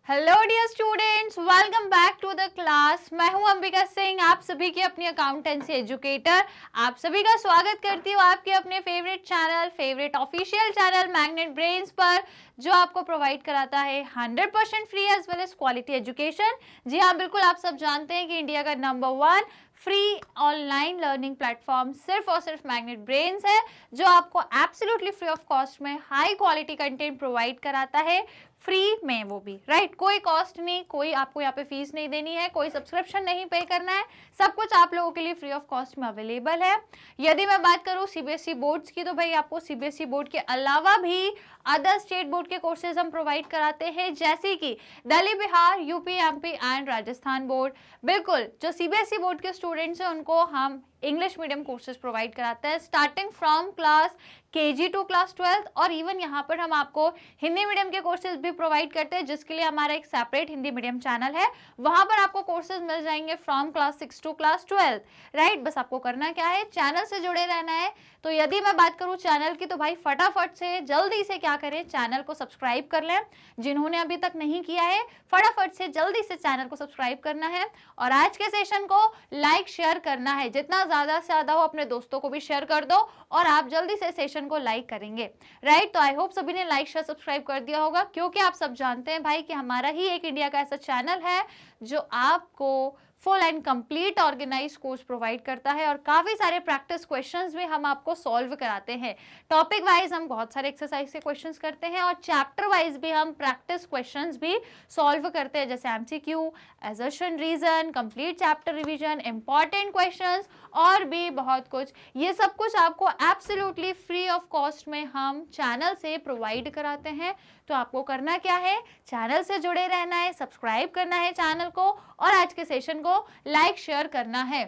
Hello dear students, welcome back to the class. मैं हूं अंबिका सिंह, आप सभी की अपनी अकाउंटेंसी एजुकेटर। आप सभी का स्वागत करती हूँ आपके अपने favourite channel, favourite official channel magnet brains पर, जो आपको प्रोवाइड कराता है 100% free as well as quality education. जी हाँ, बिल्कुल आप सब जानते हैं कि इंडिया का number 1 free online learning platform सिर्फ और सिर्फ मैग्नेट ब्रेन्स है, जो आपको एब्सोल्युटली फ्री ऑफ कॉस्ट में हाई क्वालिटी कंटेंट प्रोवाइड कराता है, फ्री में वो भी, राइट। कोई कॉस्ट नहीं, कोई आपको यहाँ पे फीस नहीं देनी है, कोई सब्सक्रिप्शन नहीं पे करना है, सब कुछ आप लोगों के लिए फ्री ऑफ कॉस्ट में अवेलेबल है। यदि मैं बात करूँ सीबीएसई बोर्ड्स की, तो भाई आपको सीबीएसई बोर्ड के अलावा भी अदर स्टेट बोर्ड के कोर्सेज हम प्रोवाइड कराते हैं, जैसे कि Delhi, Bihar, UP, MP and Rajasthan board. बिल्कुल, जो सीबीएसई बोर्ड के स्टूडेंट्स हैं उनको हम इंग्लिश मीडियम कोर्सेज प्रोवाइड कराते हैं, starting from class KG to class 12th। और इवन यहाँ पर हम आपको हिंदी मीडियम के कोर्सेज भी प्रोवाइड करते हैं, जिसके लिए हमारा एक सेपरेट हिंदी मीडियम चैनल है। वहां पर आपको कोर्सेज मिल जाएंगे from class 6 to class 12th, right. बस आपको करना क्या है, चैनल से जुड़े रहना है। तो यदि मैं बात करूं चैनल की, तो भाई फटाफट से जल्दी से क्या करें, चैनल को सब्सक्राइब कर लें। जिन्होंने अभी तक नहीं किया है, फटाफट से जल्दी से चैनल को सब्सक्राइब करना है और आज के सेशन को लाइक शेयर करना है। जितना ज्यादा से ज्यादा हो अपने दोस्तों को भी शेयर कर दो और आप जल्दी से सेशन को लाइक करेंगे, राइट। तो आई होप सभी ने लाइक शेयर सब्सक्राइब कर दिया होगा, क्योंकि आप सब जानते हैं भाई कि हमारा ही एक इंडिया का ऐसा चैनल है जो आपको full and complete organise course provide करता है और काफी सारे प्रैक्टिस क्वेश्चंस भी हम आपको सॉल्व कराते हैं। टॉपिक वाइज हम बहुत सारे एक्सरसाइज के क्वेश्चंस करते हैं और चैप्टर वाइज भी हम प्रैक्टिस क्वेश्चंस भी सॉल्व करते हैं, जैसे MCQ, assertion, reason, complete chapter revision, important questions और भी बहुत कुछ। ये सब कुछ आपको एब्सोल्युटली फ्री ऑफ कॉस्ट में हम चैनल से प्रोवाइड कराते हैं। तो आपको करना क्या है, चैनल से जुड़े रहना है, सब्सक्राइब करना है चैनल को और आज के सेशन को लाइक शेयर करना है।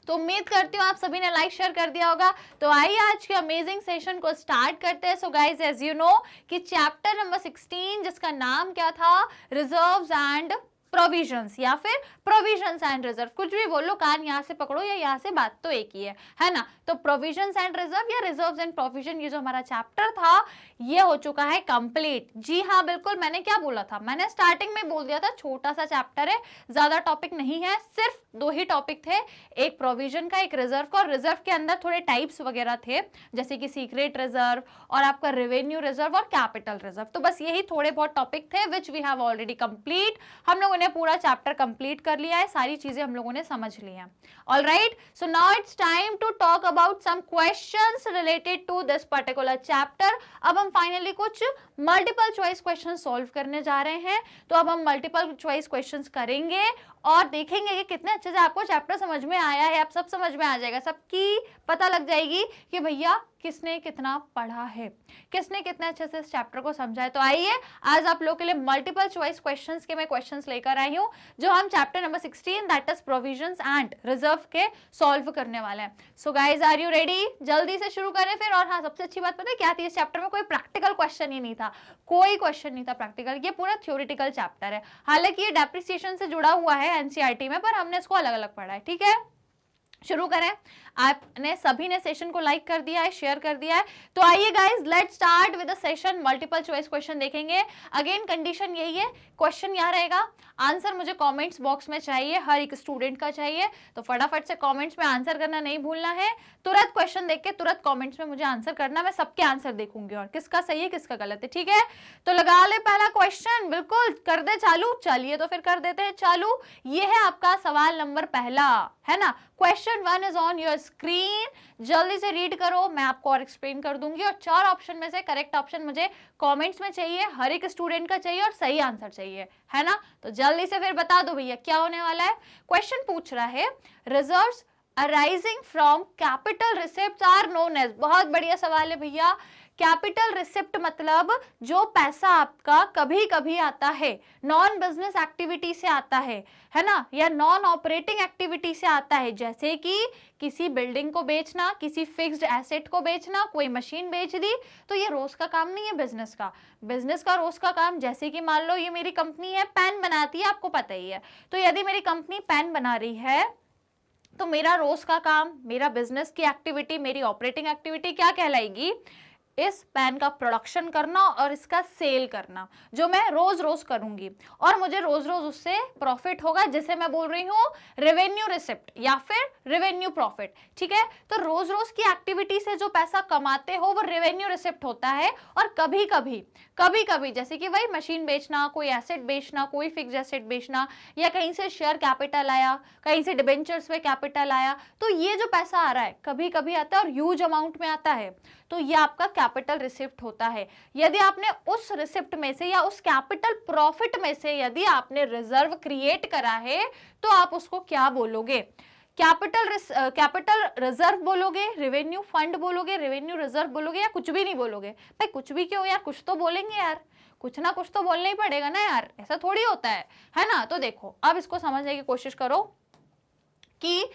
तो उम्मीद करती हूँ आप सभी ने लाइक शेयर कर दिया होगा। तो आइए आज के अमेजिंग सेशन को स्टार्ट करते हैं। So guys, as you know कि चैप्टर नंबर 16, जिसका नाम क्या था, रिजर्व्स एंड प्रोविजंस या फिर प्रोविजंस एंड रिजर्व, कुछ भी बोलो, कान यहाँ से पकड़ो या यहाँ से, बात तो एक ही है ना। तो प्रोविजंस एंड रिजर्व या रिजर्व्स एंड प्रोविजन, ये जो हमारा चैप्टर था ये हो चुका है कंप्लीट। जी हाँ, बिल्कुल, मैंने क्या बोला था, मैंने स्टार्टिंग में बोल दिया था छोटा सा चैप्टर है, ज्यादा टॉपिक नहीं है, सिर्फ 2 ही टॉपिक थे, एक प्रोविजन का, एक रिजर्व का। और रिजर्व के अंदर थोड़े टाइप्स वगैरह थे, जैसे कि सीक्रेट रिजर्व और आपका रेवेन्यू रिजर्व और कैपिटल रिजर्व। तो बस यही थोड़े बहुत टॉपिक थे which we have already complete. हम लोगों ने पूरा चैप्टर कंप्लीट कर लिया है, सारी चीजें हम लोगों ने समझ ली हैं। Alright, so now it's time to talk about some questions related to this particular chapter. अब हम फाइनली कुछ मल्टीपल चॉइस क्वेश्चन सॉल्व करने जा रहे हैं। तो अब हम मल्टीपल चॉइस क्वेश्चंस करेंगे और देखेंगे कि कितने अच्छे से आपको चैप्टर समझ में आया है। आप सब समझ में आ जाएगा, सबकी पता लग जाएगी कि भैया किसने कितना पढ़ा है, किसने कितने अच्छे से इस चैप्टर को समझा है। तो आइए आज आप लोगों के लिए मल्टीपल चॉइस क्वेश्चंस के मैं क्वेश्चंस लेकर आई हूं, जो हम chapter number 16 that is provisions and reserve के सॉल्व करने वाले हैं। So guys, are you ready? जल्दी से शुरू करें फिर। और हाँ, सबसे अच्छी बात पता है क्या थी, इस चैप्टर में कोई प्रैक्टिकल क्वेश्चन ही नहीं था, कोई क्वेश्चन नहीं था प्रैक्टिकल, ये पूरा थ्योरेटिकल चैप्टर है। हालांकि ये डेप्रिसिएशन से जुड़ा हुआ है एनसीईआरटी में, पर हमने इसको अलग अलग पढ़ा है, ठीक है। शुरू करें। आपने सभी ने सेशन को लाइक कर दिया है, शेयर कर दिया है। तो आइए guys, let's start with the session. Multiple choice question देखेंगे। अगेन कंडीशन यही है, क्वेश्चन यहाँ रहेगा, आंसर मुझे कमेंट्स बॉक्स में चाहिए, हर एक स्टूडेंट का चाहिए। तो फटाफट से कमेंट्स में आंसर करना नहीं भूलना है। तुरंत क्वेश्चन देख के तुरंत कमेंट्स में मुझे आंसर करना, मैं सबके आंसर देखूंगी और किसका सही है किसका गलत है, ठीक है। तो लगा ले पहला क्वेश्चन, बिल्कुल कर दे चालू। चलिए तो फिर कर देते हैं चालू। ये है आपका सवाल नंबर पहला, है ना। Question 1 is on your screen, जल्दी से रीड करो, मैं आपको और एक्सप्लेन कर दूंगी। और 4 ऑप्शन में से करेक्ट ऑप्शन मुझे कमेंट्स में चाहिए, हर एक स्टूडेंट का चाहिए और सही आंसर चाहिए, है ना। तो जल्दी से फिर बता दो भैया क्या होने वाला है। क्वेश्चन पूछ रहा है, reserves arising from capital receipts are known as. बहुत बढ़िया सवाल है भैया। कैपिटल रिसिप्ट मतलब जो पैसा आपका कभी कभी आता है, नॉन बिजनेस एक्टिविटी से आता है ना, या नॉन ऑपरेटिंग एक्टिविटी से आता है, जैसे कि किसी बिल्डिंग को बेचना, किसी फिक्स्ड एसेट को बेचना, कोई मशीन बेच दी, तो ये रोज का काम नहीं है बिजनेस का। बिजनेस का रोज का काम, जैसे कि मान लो ये मेरी कंपनी है, पेन बनाती है, आपको पता ही है। तो यदि मेरी कंपनी पेन बना रही है, तो मेरा रोज का काम, मेरा बिजनेस की एक्टिविटी, मेरी ऑपरेटिंग एक्टिविटी क्या कहलाएगी, इस पेन का प्रोडक्शन करना और इसका सेल करना, जो मैं रोज रोज करूंगी, और मुझे रोज रोज उससे प्रॉफिट होगा, जिसे मैं बोल रही हूँ रेवेन्यू रिसिप्ट या फिर रेवेन्यू प्रॉफिट। ठीक है, तो रोज रोज की एक्टिविटी से जो पैसा कमाते हो वो रेवेन्यू रिसिप्ट होता है। और कभी कभी जैसे कि वही मशीन बेचना, कोई एसेट बेचना, कोई फिक्स एसेट बेचना, या कहीं से शेयर कैपिटल आया, कहीं से डिबेंचर्स पे कैपिटल आया, तो ये जो पैसा आ रहा है कभी कभी आता है और ह्यूज अमाउंट में आता है, तो ये आपका कैपिटल रिसिप्ट होता है। यदि आपने उस रिसिप्ट में से या उस कैपिटल प्रॉफिट में से यदि आपने रिजर्व क्रिएट करा है तो आप उसको क्या बोलोगे? कैपिटल रिजर्व बोलोगे, रेवेन्यू फंड बोलोगे, रेवेन्यू रिजर्व बोलोगे, या कुछ भी नहीं बोलोगे? भाई कुछ भी क्यों यार, कुछ तो बोलेंगे यार, कुछ ना कुछ तो बोलना ही पड़ेगा ना यार, ऐसा थोड़ी होता है ना। तो देखो अब इसको समझने की कोशिश करो कि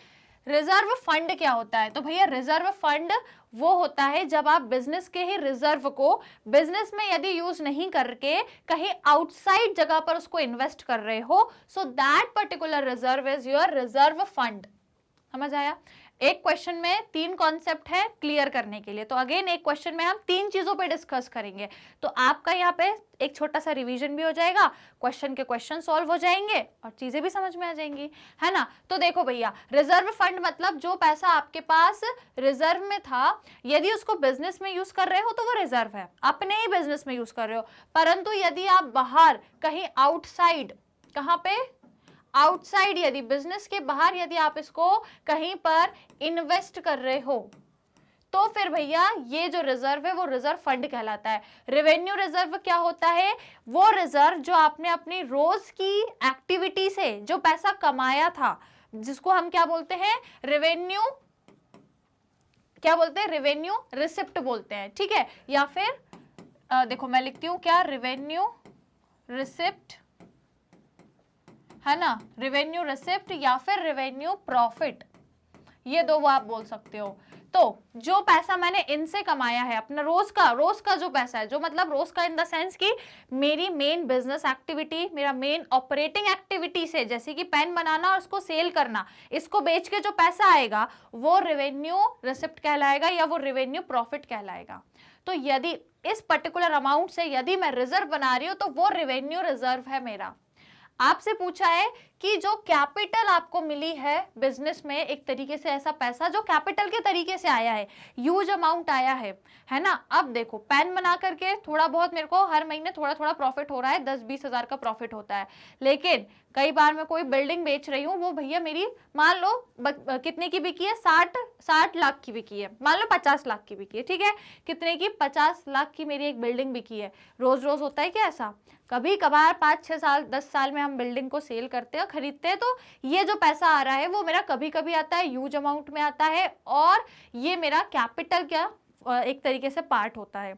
रिजर्व फंड क्या होता है। तो भैया रिजर्व फंड वो होता है जब आप बिजनेस के ही रिजर्व को बिजनेस में यदि यूज नहीं करके कहीं आउटसाइड जगह पर उसको इन्वेस्ट कर रहे हो, so that particular reserve is your reserve fund. समझ आया? एक क्वेश्चन में 3 कॉन्सेप्ट है क्लियर करने के लिए, तो अगेन एक क्वेश्चन में हम 3 चीजों पे डिस्कस करेंगे, तो आपका यहाँ पे एक छोटा सा रिवीजन भी हो जाएगा, क्वेश्चन के क्वेश्चन सॉल्व हो जाएंगे और चीजें भी समझ में आ जाएंगी, है ना। तो देखो भैया, रिजर्व फंड मतलब जो पैसा आपके पास रिजर्व में था, यदि उसको बिजनेस में यूज कर रहे हो तो वो रिजर्व है, अपने ही बिजनेस में यूज कर रहे हो। परंतु यदि आप बाहर कहीं आउटसाइड, कहाँ पे? आउटसाइड, यदि बिजनेस के बाहर यदि आप इसको कहीं पर इन्वेस्ट कर रहे हो, तो फिर भैया ये जो रिजर्व है वो रिजर्व फंड कहलाता है। रेवेन्यू रिजर्व क्या होता है? वो रिजर्व जो आपने अपनी रोज की एक्टिविटी से जो पैसा कमाया था, जिसको हम क्या बोलते हैं? रेवेन्यू, क्या बोलते हैं? रेवेन्यू रिसिप्ट बोलते हैं। ठीक है, या फिर देखो मैं लिखती हूं क्या, रेवेन्यू रिसिप्ट, है ना, रेवेन्यू रिसिप्ट या फिर रेवेन्यू प्रॉफिट, ये दो वो आप बोल सकते हो। तो जो पैसा मैंने इनसे कमाया है, अपना रोज का जो पैसा है, जो मतलब रोज का इन द सेंस कि मेरी मेन बिजनेस एक्टिविटी, मेरा मेन ऑपरेटिंग एक्टिविटी से, जैसे कि पेन बनाना और उसको सेल करना, इसको बेच के जो पैसा आएगा वो रेवेन्यू रिसिप्ट कहलाएगा या वो रेवेन्यू प्रॉफिट कहलाएगा। तो यदि इस पर्टिकुलर अमाउंट से यदि मैं रिजर्व बना रही हूं तो वो रेवेन्यू रिजर्व है मेरा। आपसे पूछा है कि जो कैपिटल आपको मिली है बिजनेस में, एक तरीके से ऐसा पैसा जो कैपिटल के तरीके से आया है, ह्यूज अमाउंट आया है ना। अब देखो पेन बना करके थोड़ा बहुत मेरे को हर महीने थोड़ा थोड़ा प्रॉफिट हो रहा है, 10-20 हजार का प्रॉफिट होता है। लेकिन कई बार मैं कोई बिल्डिंग बेच रही हूँ, वो भैया मेरी मान लो कितने की बिकी है, 60 लाख की बिकी है, मान लो 50 लाख की बिकी है। ठीक है, कितने की? 50 लाख की मेरी एक बिल्डिंग बिकी है। रोज रोज होता है क्या ऐसा? कभी कभार 5-6 साल 10 साल में हम बिल्डिंग को सेल करते हैं, खरीदते हैं, तो ये जो पैसा आ रहा है वो मेरा कभी कभी आता है, ह्यूज अमाउंट में आता है, और ये मेरा कैपिटल क्या एक तरीके से पार्ट होता है,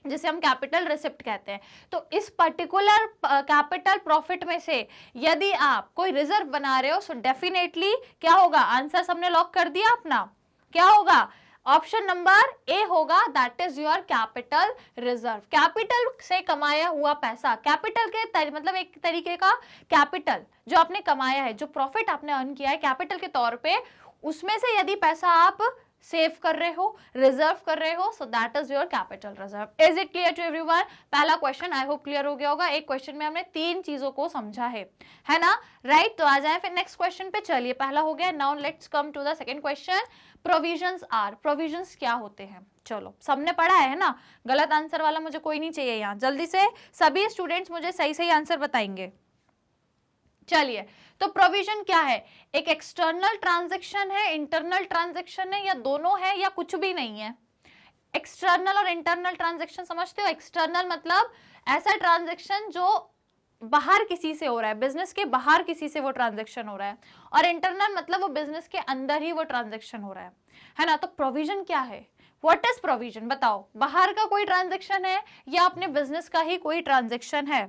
जिसे हम कैपिटल रिसिप्ट कहते हैं। तो इस पर्टिकुलर कैपिटल प्रॉफिट में से यदि आप कोई रिजर्व बना रहे हो, सो डेफिनेटली क्या होगा? आंसर सबने लॉक कर दिया अपना, क्या होगा? ऑप्शन नंबर ए होगा, that is your capital reserve. Capital से कमाया हुआ पैसा, कैपिटल के मतलब एक तरीके का कैपिटल जो आपने कमाया है, जो प्रॉफिट आपने अर्न किया है कैपिटल के तौर पे, उसमें से यदि पैसा आप सेव कर रहे हो, रिजर्व कर रहे हो, so that is your capital reserve. Is it clear to everyone? पहला क्वेश्चन आई होप क्लियर हो गया होगा। एक क्वेश्चन में हमने 3 चीजों को समझा है ना, राइट। तो आ जाए फिर नेक्स्ट क्वेश्चन पे। चलिए पहला हो गया, now let's come to the second question. Provisions are, provisions क्या होते हैं? चलो सबने पढ़ा है ना, गलत आंसर वाला मुझे कोई नहीं चाहिए यहाँ, जल्दी से सभी स्टूडेंट्स मुझे सही सही आंसर बताएंगे। चलिए, तो प्रोविजन क्या है? एक एक्सटर्नल ट्रांजैक्शन है, इंटरनल ट्रांजैक्शन है, या दोनों है, या कुछ भी नहीं है? एक्सटर्नल और इंटरनल ट्रांजैक्शन समझते हो? एक्सटर्नल मतलब ऐसा ट्रांजैक्शन जो बाहर किसी से हो रहा है, बिजनेस के बाहर किसी से वो ट्रांजैक्शन हो रहा है, और इंटरनल मतलब वो बिजनेस के अंदर ही वो ट्रांजैक्शन हो रहा है ना। तो प्रोविजन क्या है? What is provision? बताओ, बाहर का कोई ट्रांजैक्शन है या अपने बिजनेस का ही कोई ट्रांजैक्शन है?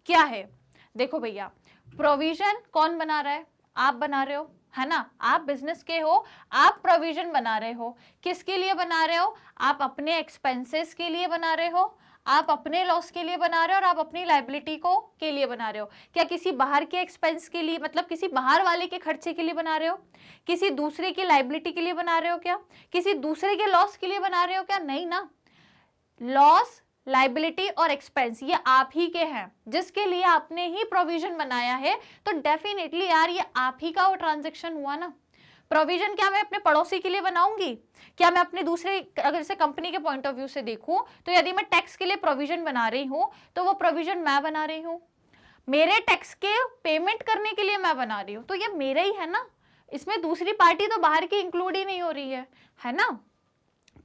क्या है? देखो भैया, प्रोविजन कौन बना रहा है? आप बना रहे हो, है ना। आप बिजनेस के हो, आप प्रोविजन बना रहे हो। किसके लिए बना रहे हो? आप अपने एक्सपेंसेस के लिए बना रहे हो, आप अपने लॉस के लिए बना रहे हो, और आप अपनी लायबिलिटी को के लिए बना रहे हो। क्या किसी बाहर के एक्सपेंस के लिए, मतलब किसी बाहर वाले के खर्चे के लिए बना रहे हो? किसी दूसरे की लायबिलिटी के लिए बना रहे हो क्या? किसी दूसरे के लॉस के लिए बना रहे हो क्या? नहीं ना। लॉस, लाइबिलिटी और एक्सपेंस ये आप ही के हैं, जिसके लिए आपने ही प्रोविजन बनाया है, तो डेफिनेटली यार ये आप ही का वो ट्रांजैक्शन हुआ ना। प्रोविजन क्या मैं अपने पड़ोसी के लिए बनाऊंगी? क्या मैं अपने दूसरे, अगर से कंपनी के पॉइंट ऑफ व्यू से देखूं तो यदि मैं टैक्स के लिए प्रोविजन बना रही हूं तो वो प्रोविजन मैं बना रही हूं, मेरे टैक्स के पेमेंट करने के लिए मैं बना रही हूं, तो ये मेरा ही है ना, इसमें दूसरी पार्टी तो बाहर की इंक्लूड ही नहीं हो रही है ना।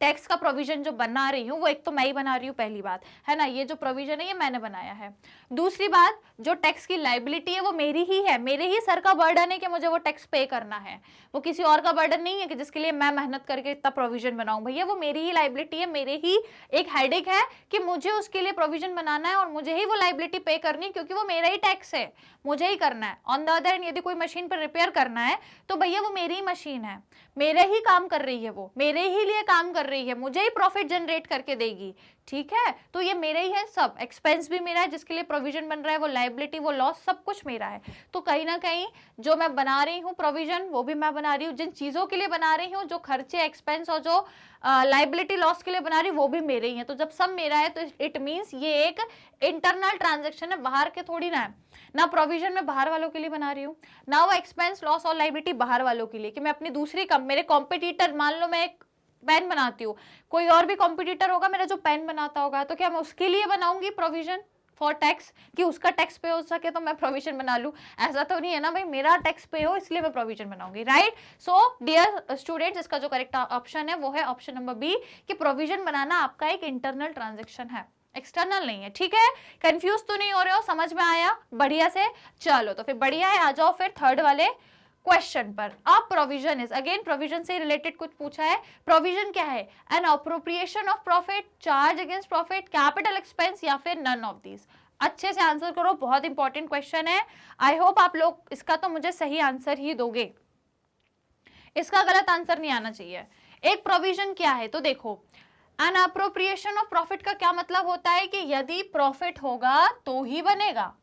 टैक्स का प्रोविजन जो बना रही हूँ वो एक तो मैं ही बना रही हूँ, पहली बात है ना, ये जो प्रोविजन है ये मैंने बनाया है। दूसरी बात, जो टैक्स की लाइबिलिटी है वो मेरी ही है, मेरे ही सर का बर्डन है कि मुझे वो टैक्स पे करना है, वो किसी और का बर्डन नहीं है कि जिसके लिए मैं मेहनत करके इतना प्रोविजन बनाऊं। भैया वो मेरी ही लाइबिलिटी है, मेरे ही एक हेडेक है कि मुझे उसके लिए प्रोविजन बनाना है और मुझे ही वो लाइबिलिटी पे करनी है, क्योंकि वो मेरा ही टैक्स है, मुझे ही करना है। ऑन द अदर हैंड यदि कोई मशीन पर रिपेयर करना है तो भैया वो मेरी ही मशीन है, मेरे ही काम कर रही है, वो मेरे ही लिए काम कर रही है, मुझे ही प्रॉफिट जनरेट करके देगी, ठीक है। तो ये मेरे ही है, सब एक्सपेंस भी मेरा है जिसके लिए प्रोविजन बन रहा है, वो लाइबिलिटी, वो लॉस, सब कुछ मेरा है। तो कहीं ना कहीं जो मैं बना रही हूँ प्रोविजन वो भी मैं बना रही हूँ, जिन चीजों के लिए बना रही हूँ, जो खर्चे, एक्सपेंस और जो लाइबिलिटी, लॉस के लिए बना रही हूँ वो भी मेरे ही है। तो जब सब मेरा है तो इट मीन्स ये एक इंटरनल ट्रांजेक्शन है, बाहर के थोड़ी ना है ना। प्रोविजन मैं बाहर वालों के लिए बना रही हूँ ना, वो एक्सपेंस, लॉस और लाइबिलिटी बाहर वालों के लिए कि मैं अपनी दूसरी मेरे कॉम्पिटिटर, मान लो मैं एक पेन बनाती हूँ, कोई और भी कॉम्पिटिटर होगा मेरा जो पेन बनाता होगा, तो क्या मैं उसके लिए बनाऊंगी प्रोविजन फॉर टैक्स कि उसका टैक्स पे हो सके तो मैं प्रोविजन बना लूं? ऐसा तो नहीं है ना भाई, मेरा टैक्स पे हो इसलिए मैं प्रोविजन बनाऊंगी, राइट। सो डियर स्टूडेंट्स, इसका जो करेक्ट ऑप्शन है वो है ऑप्शन नंबर बी, कि प्रोविजन बनाना आपका एक इंटरनल ट्रांजेक्शन है, एक्सटर्नल नहीं है, ठीक है। कंफ्यूज तो नहीं हो रहे हो, समझ में आया बढ़िया से? चलो तो फिर बढ़िया है, आ जाओ फिर थर्ड वाले क्वेश्चन पर। अब प्रोविजन इज, अगेन प्रोविजन से रिलेटेड कुछ पूछा है। प्रोविजन क्या है? An appropriation of profit, charge against profit, capital expense या फिर नन ऑफ दीज। अच्छे से आंसर करो, बहुत इंपॉर्टेंट क्वेश्चन है। आई होप आप लोग इसका तो मुझे सही आंसर ही दोगे, इसका गलत आंसर नहीं आना चाहिए। एक प्रोविजन क्या है तो देखो, एन अप्रोप्रिएशन ऑफ प्रॉफिट का क्या मतलब होता है कि यदि प्रॉफिट होगा तो ही बनेगा,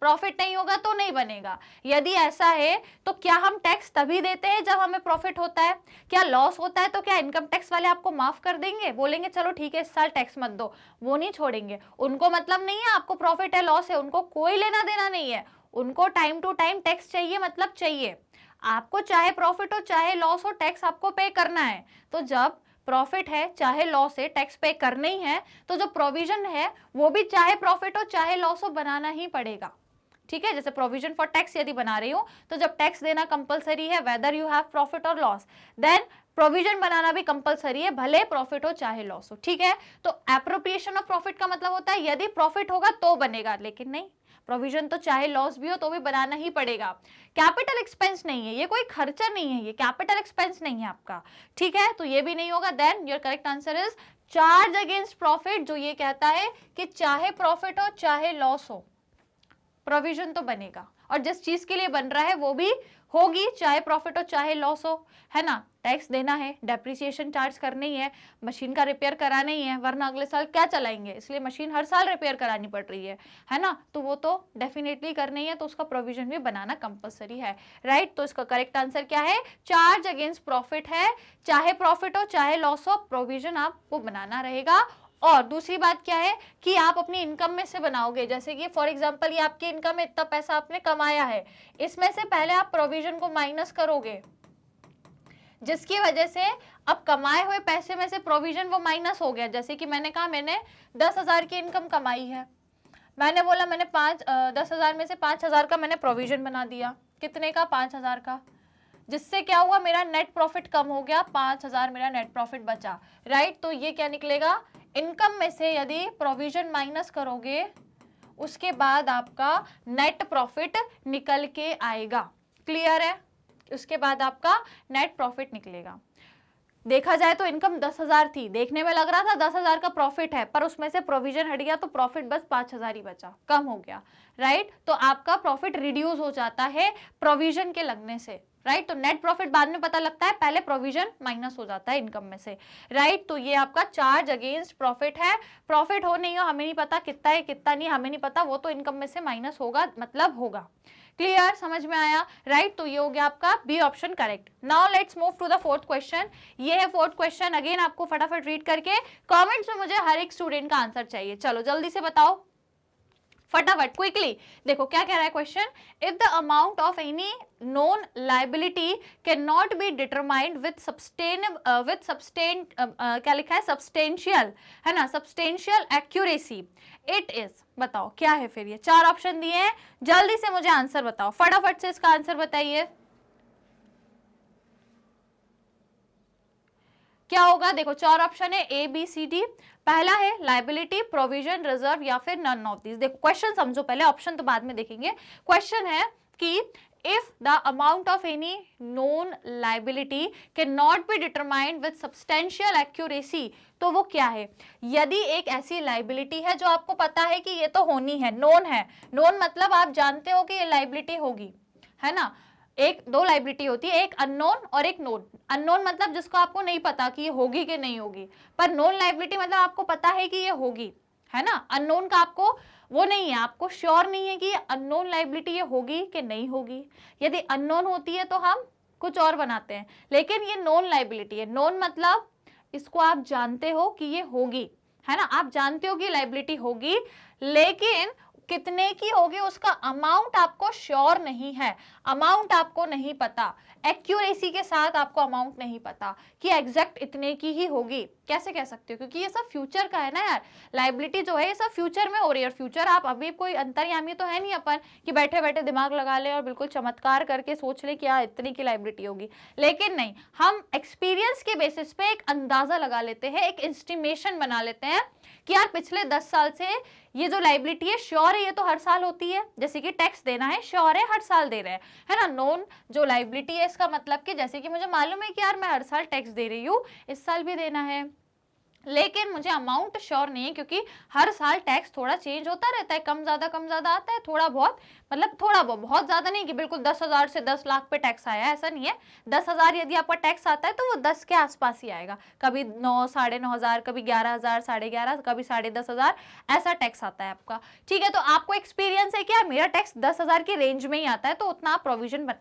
प्रॉफिट नहीं होगा तो नहीं बनेगा। यदि ऐसा है तो क्या हम टैक्स तभी देते हैं जब हमें प्रॉफिट होता है? क्या लॉस होता है तो क्या इनकम टैक्स वाले आपको माफ कर देंगे, बोलेंगे चलो ठीक है इस साल टैक्स मत दो? वो नहीं छोड़ेंगे, उनको मतलब नहीं है आपको प्रॉफिट है लॉस है, उनको कोई लेना देना नहीं है, उनको टाइम टू टाइम टैक्स चाहिए, मतलब चाहिए आपको, चाहे प्रॉफिट हो चाहे लॉस हो, टैक्स आपको पे करना है। तो जब प्रॉफिट है चाहे लॉस है, टैक्स पे करना ही है, तो जो प्रोविजन है वो भी चाहे प्रॉफिट हो चाहे लॉस हो बनाना ही पड़ेगा, ठीक है। जैसे प्रोविजन फॉर टैक्स यदि बना रही हूँ तो जब टैक्स देना कंपलसरी है, वेदर यू हैव प्रॉफिट और लॉस, देन प्रोविजन बनाना भी कंपलसरी है, भले प्रॉफिट हो चाहे लॉस हो, ठीक है। तो एप्रोप्रिएशन ऑफ प्रॉफिट का मतलब होता है यदि प्रॉफिट होगा तो बनेगा, लेकिन नहीं, प्रोविजन तो चाहे लॉस भी हो तो भी बनाना ही पड़ेगा। कैपिटल एक्सपेंस नहीं है, ये कोई खर्चा नहीं है, ये कैपिटल एक्सपेंस नहीं है आपका, ठीक है, तो ये भी नहीं होगा। Then your correct answer is charge against profit, जो ये कहता है कि चाहे प्रॉफिट हो चाहे लॉस हो प्रोविजन तो बनेगा, और जिस चीज के लिए बन रहा है वो भी होगी, चाहे प्रॉफिट हो चाहे लॉस हो, है ना। टैक्स देना है, डेप्रिसिएशन चार्ज करनी है, मशीन का रिपेयर कराना ही है, वरना अगले साल क्या चलाएंगे, इसलिए मशीन हर साल रिपेयर करानी पड़ रही है ना, तो वो तो डेफिनेटली करनी है, तो उसका प्रोविजन भी बनाना कंपलसरी है, राइट। तो इसका करेक्ट आंसर क्या है? चार्ज अगेंस्ट प्रॉफिट है, चाहे प्रॉफिट हो चाहे लॉस हो, प्रोविजन आपको बनाना रहेगा। और दूसरी बात क्या है कि आप अपनी इनकम में से बनाओगे, जैसे कि फॉर एग्जांपल ये आपकी इनकम है, इतना पैसा आपने कमाया है, इसमें से पहले आप प्रोविजन को माइनस करोगे, जिसकी वजह से अब कमाए हुए पैसे में से प्रोविजन वो माइनस हो गया। जैसे कि मैंने कहा मैंने 10,000 की इनकम कमाई है, मैंने बोला मैंने 10,000 में से 5,000 का मैंने प्रोविजन बना दिया, कितने का? 5,000 का, जिससे क्या हुआ, मेरा नेट प्रॉफिट कम हो गया, 5,000 मेरा नेट प्रॉफिट बचा, राइट। तो ये क्या निकलेगा, इनकम में से यदि प्रोविजन माइनस करोगे उसके बाद आपका नेट प्रॉफिट निकल के आएगा, क्लियर है? उसके बाद आपका नेट प्रॉफिट निकलेगा। देखा जाए तो इनकम 10,000 थी, देखने में लग रहा था 10,000 का प्रॉफिट है, पर उसमें से प्रोविजन हट गया तो प्रॉफिट बस 5,000 ही बचा, कम हो गया, राइट। तो आपका प्रॉफिट रिड्यूस हो जाता है प्रोविजन के लगने से, राइट। तो नेट प्रॉफिट बाद में पता लगता है, पहले प्रोविजन माइनस हो जाता है इनकम में से, राइट। तो ये आपका चार्ज अगेंस्ट प्रॉफिट है। प्रॉफिट हो नहीं हो हमें नहीं पता, कितना है कितना नहीं हमें नहीं पता, वो तो इनकम में से माइनस होगा, मतलब होगा। क्लियर, समझ में आया, राइट। तो ये हो गया आपका B option correct. Now let's move to the fourth question. ये है फोर्थ क्वेश्चन, अगेन आपको फटाफट रीड करके कमेंट्स में मुझे हर एक स्टूडेंट का आंसर चाहिए। चलो जल्दी से बताओ फटाफट, क्विकली। देखो क्या कह रहा है question, if the amount of any known liability can not be determined with क्या लिखा है, सब्सटेंशियल, है ना, सब्सटेंशियल एक्यूरेसी, इट इज, बताओ क्या है फिर। ये चार ऑप्शन दिए हैं, जल्दी से मुझे आंसर बताओ, फटाफट से इसका आंसर बताइए क्या होगा। देखो चार ऑप्शन है, ए बी सी डी। पहला है लाइबिलिटी, प्रोविजन, रिजर्व या फिर नन ऑफ दिस। देखो क्वेश्चन समझो पहले, ऑप्शन तो बाद में देखेंगे। क्वेश्चन है कि if the amount of any known liability can not be determined with substantial accuracy, तो वो क्या है। यदि एक ऐसी लाइबिलिटी है जो आपको पता है कि ये तो होनी है, नोन है, नोन मतलब आप जानते हो कि ये लाइबिलिटी होगी, है ना। एक दो लाइबिलिटी होती है, एक अननोन और एक नोन। अननोन मतलब जिसको आपको नहीं पता कि ये होगी कि नहीं होगी, पर नोन लाइबिलिटी मतलब आपको पता है कि ये होगी, है ना। अननोन का आपको वो नहीं है, आपको श्योर नहीं है कि ये अननोन लाइबिलिटी ये होगी कि नहीं होगी। यदि अननोन होती है तो हम कुछ और बनाते हैं, लेकिन ये नोन लाइबिलिटी है। नोन मतलब इसको आप जानते हो कि ये होगी, है ना, आप जानते हो कि लाइबिलिटी होगी, लेकिन कितने की होगी उसका अमाउंट आपको श्योर नहीं है, अमाउंट आपको नहीं पता, एक्यूरेसी के साथ आपको अमाउंट नहीं पता कि एग्जैक्ट इतने की ही होगी। कैसे कह सकते हो, क्योंकि ये सब फ्यूचर का है ना यार, लाइबिलिटी जो है ये सब फ्यूचर में हो रही है। फ्यूचर आप अभी कोई अंतर्यामी तो है नहीं अपन कि बैठे बैठे दिमाग लगा ले और बिल्कुल चमत्कार करके सोच ले कि इतनी की लाइबिलिटी होगी, लेकिन नहीं, हम एक्सपीरियंस के बेसिस पे एक अंदाजा लगा लेते हैं, एक एस्टिमेशन बना लेते हैं कि यार पिछले 10 साल से ये जो लाइबिलिटी है श्योर है, ये तो हर साल होती है, जैसे कि टैक्स देना है, श्योर है हर साल दे रहे हैं, है ना। नोन जो लाइबिलिटी है इसका मतलब कि जैसे कि मुझे मालूम है कि यार मैं हर साल टैक्स दे रही हूँ, इस साल भी देना है, लेकिन मुझे अमाउंट श्योर नहीं है, क्योंकि हर साल टैक्स थोड़ा चेंज होता रहता है, कम ज्यादा आता है, थोड़ा बहुत, मतलब थोड़ा बहुत ज्यादा नहीं कि बिल्कुल 10,000 से 10 लाख पे टैक्स आया, ऐसा नहीं है। 10,000 यदि आपका टैक्स आता है तो वो 10 के आसपास ही आएगा, कभी 9, 9,500, कभी 11,000, 11,500, कभी 10,500, ऐसा टैक्स आता है आपका। ठीक है, तो आपको एक्सपीरियंस है कि यार मेरा टैक्स 10,000 के रेंज में ही आता है, तो उतना आप प्रोविजन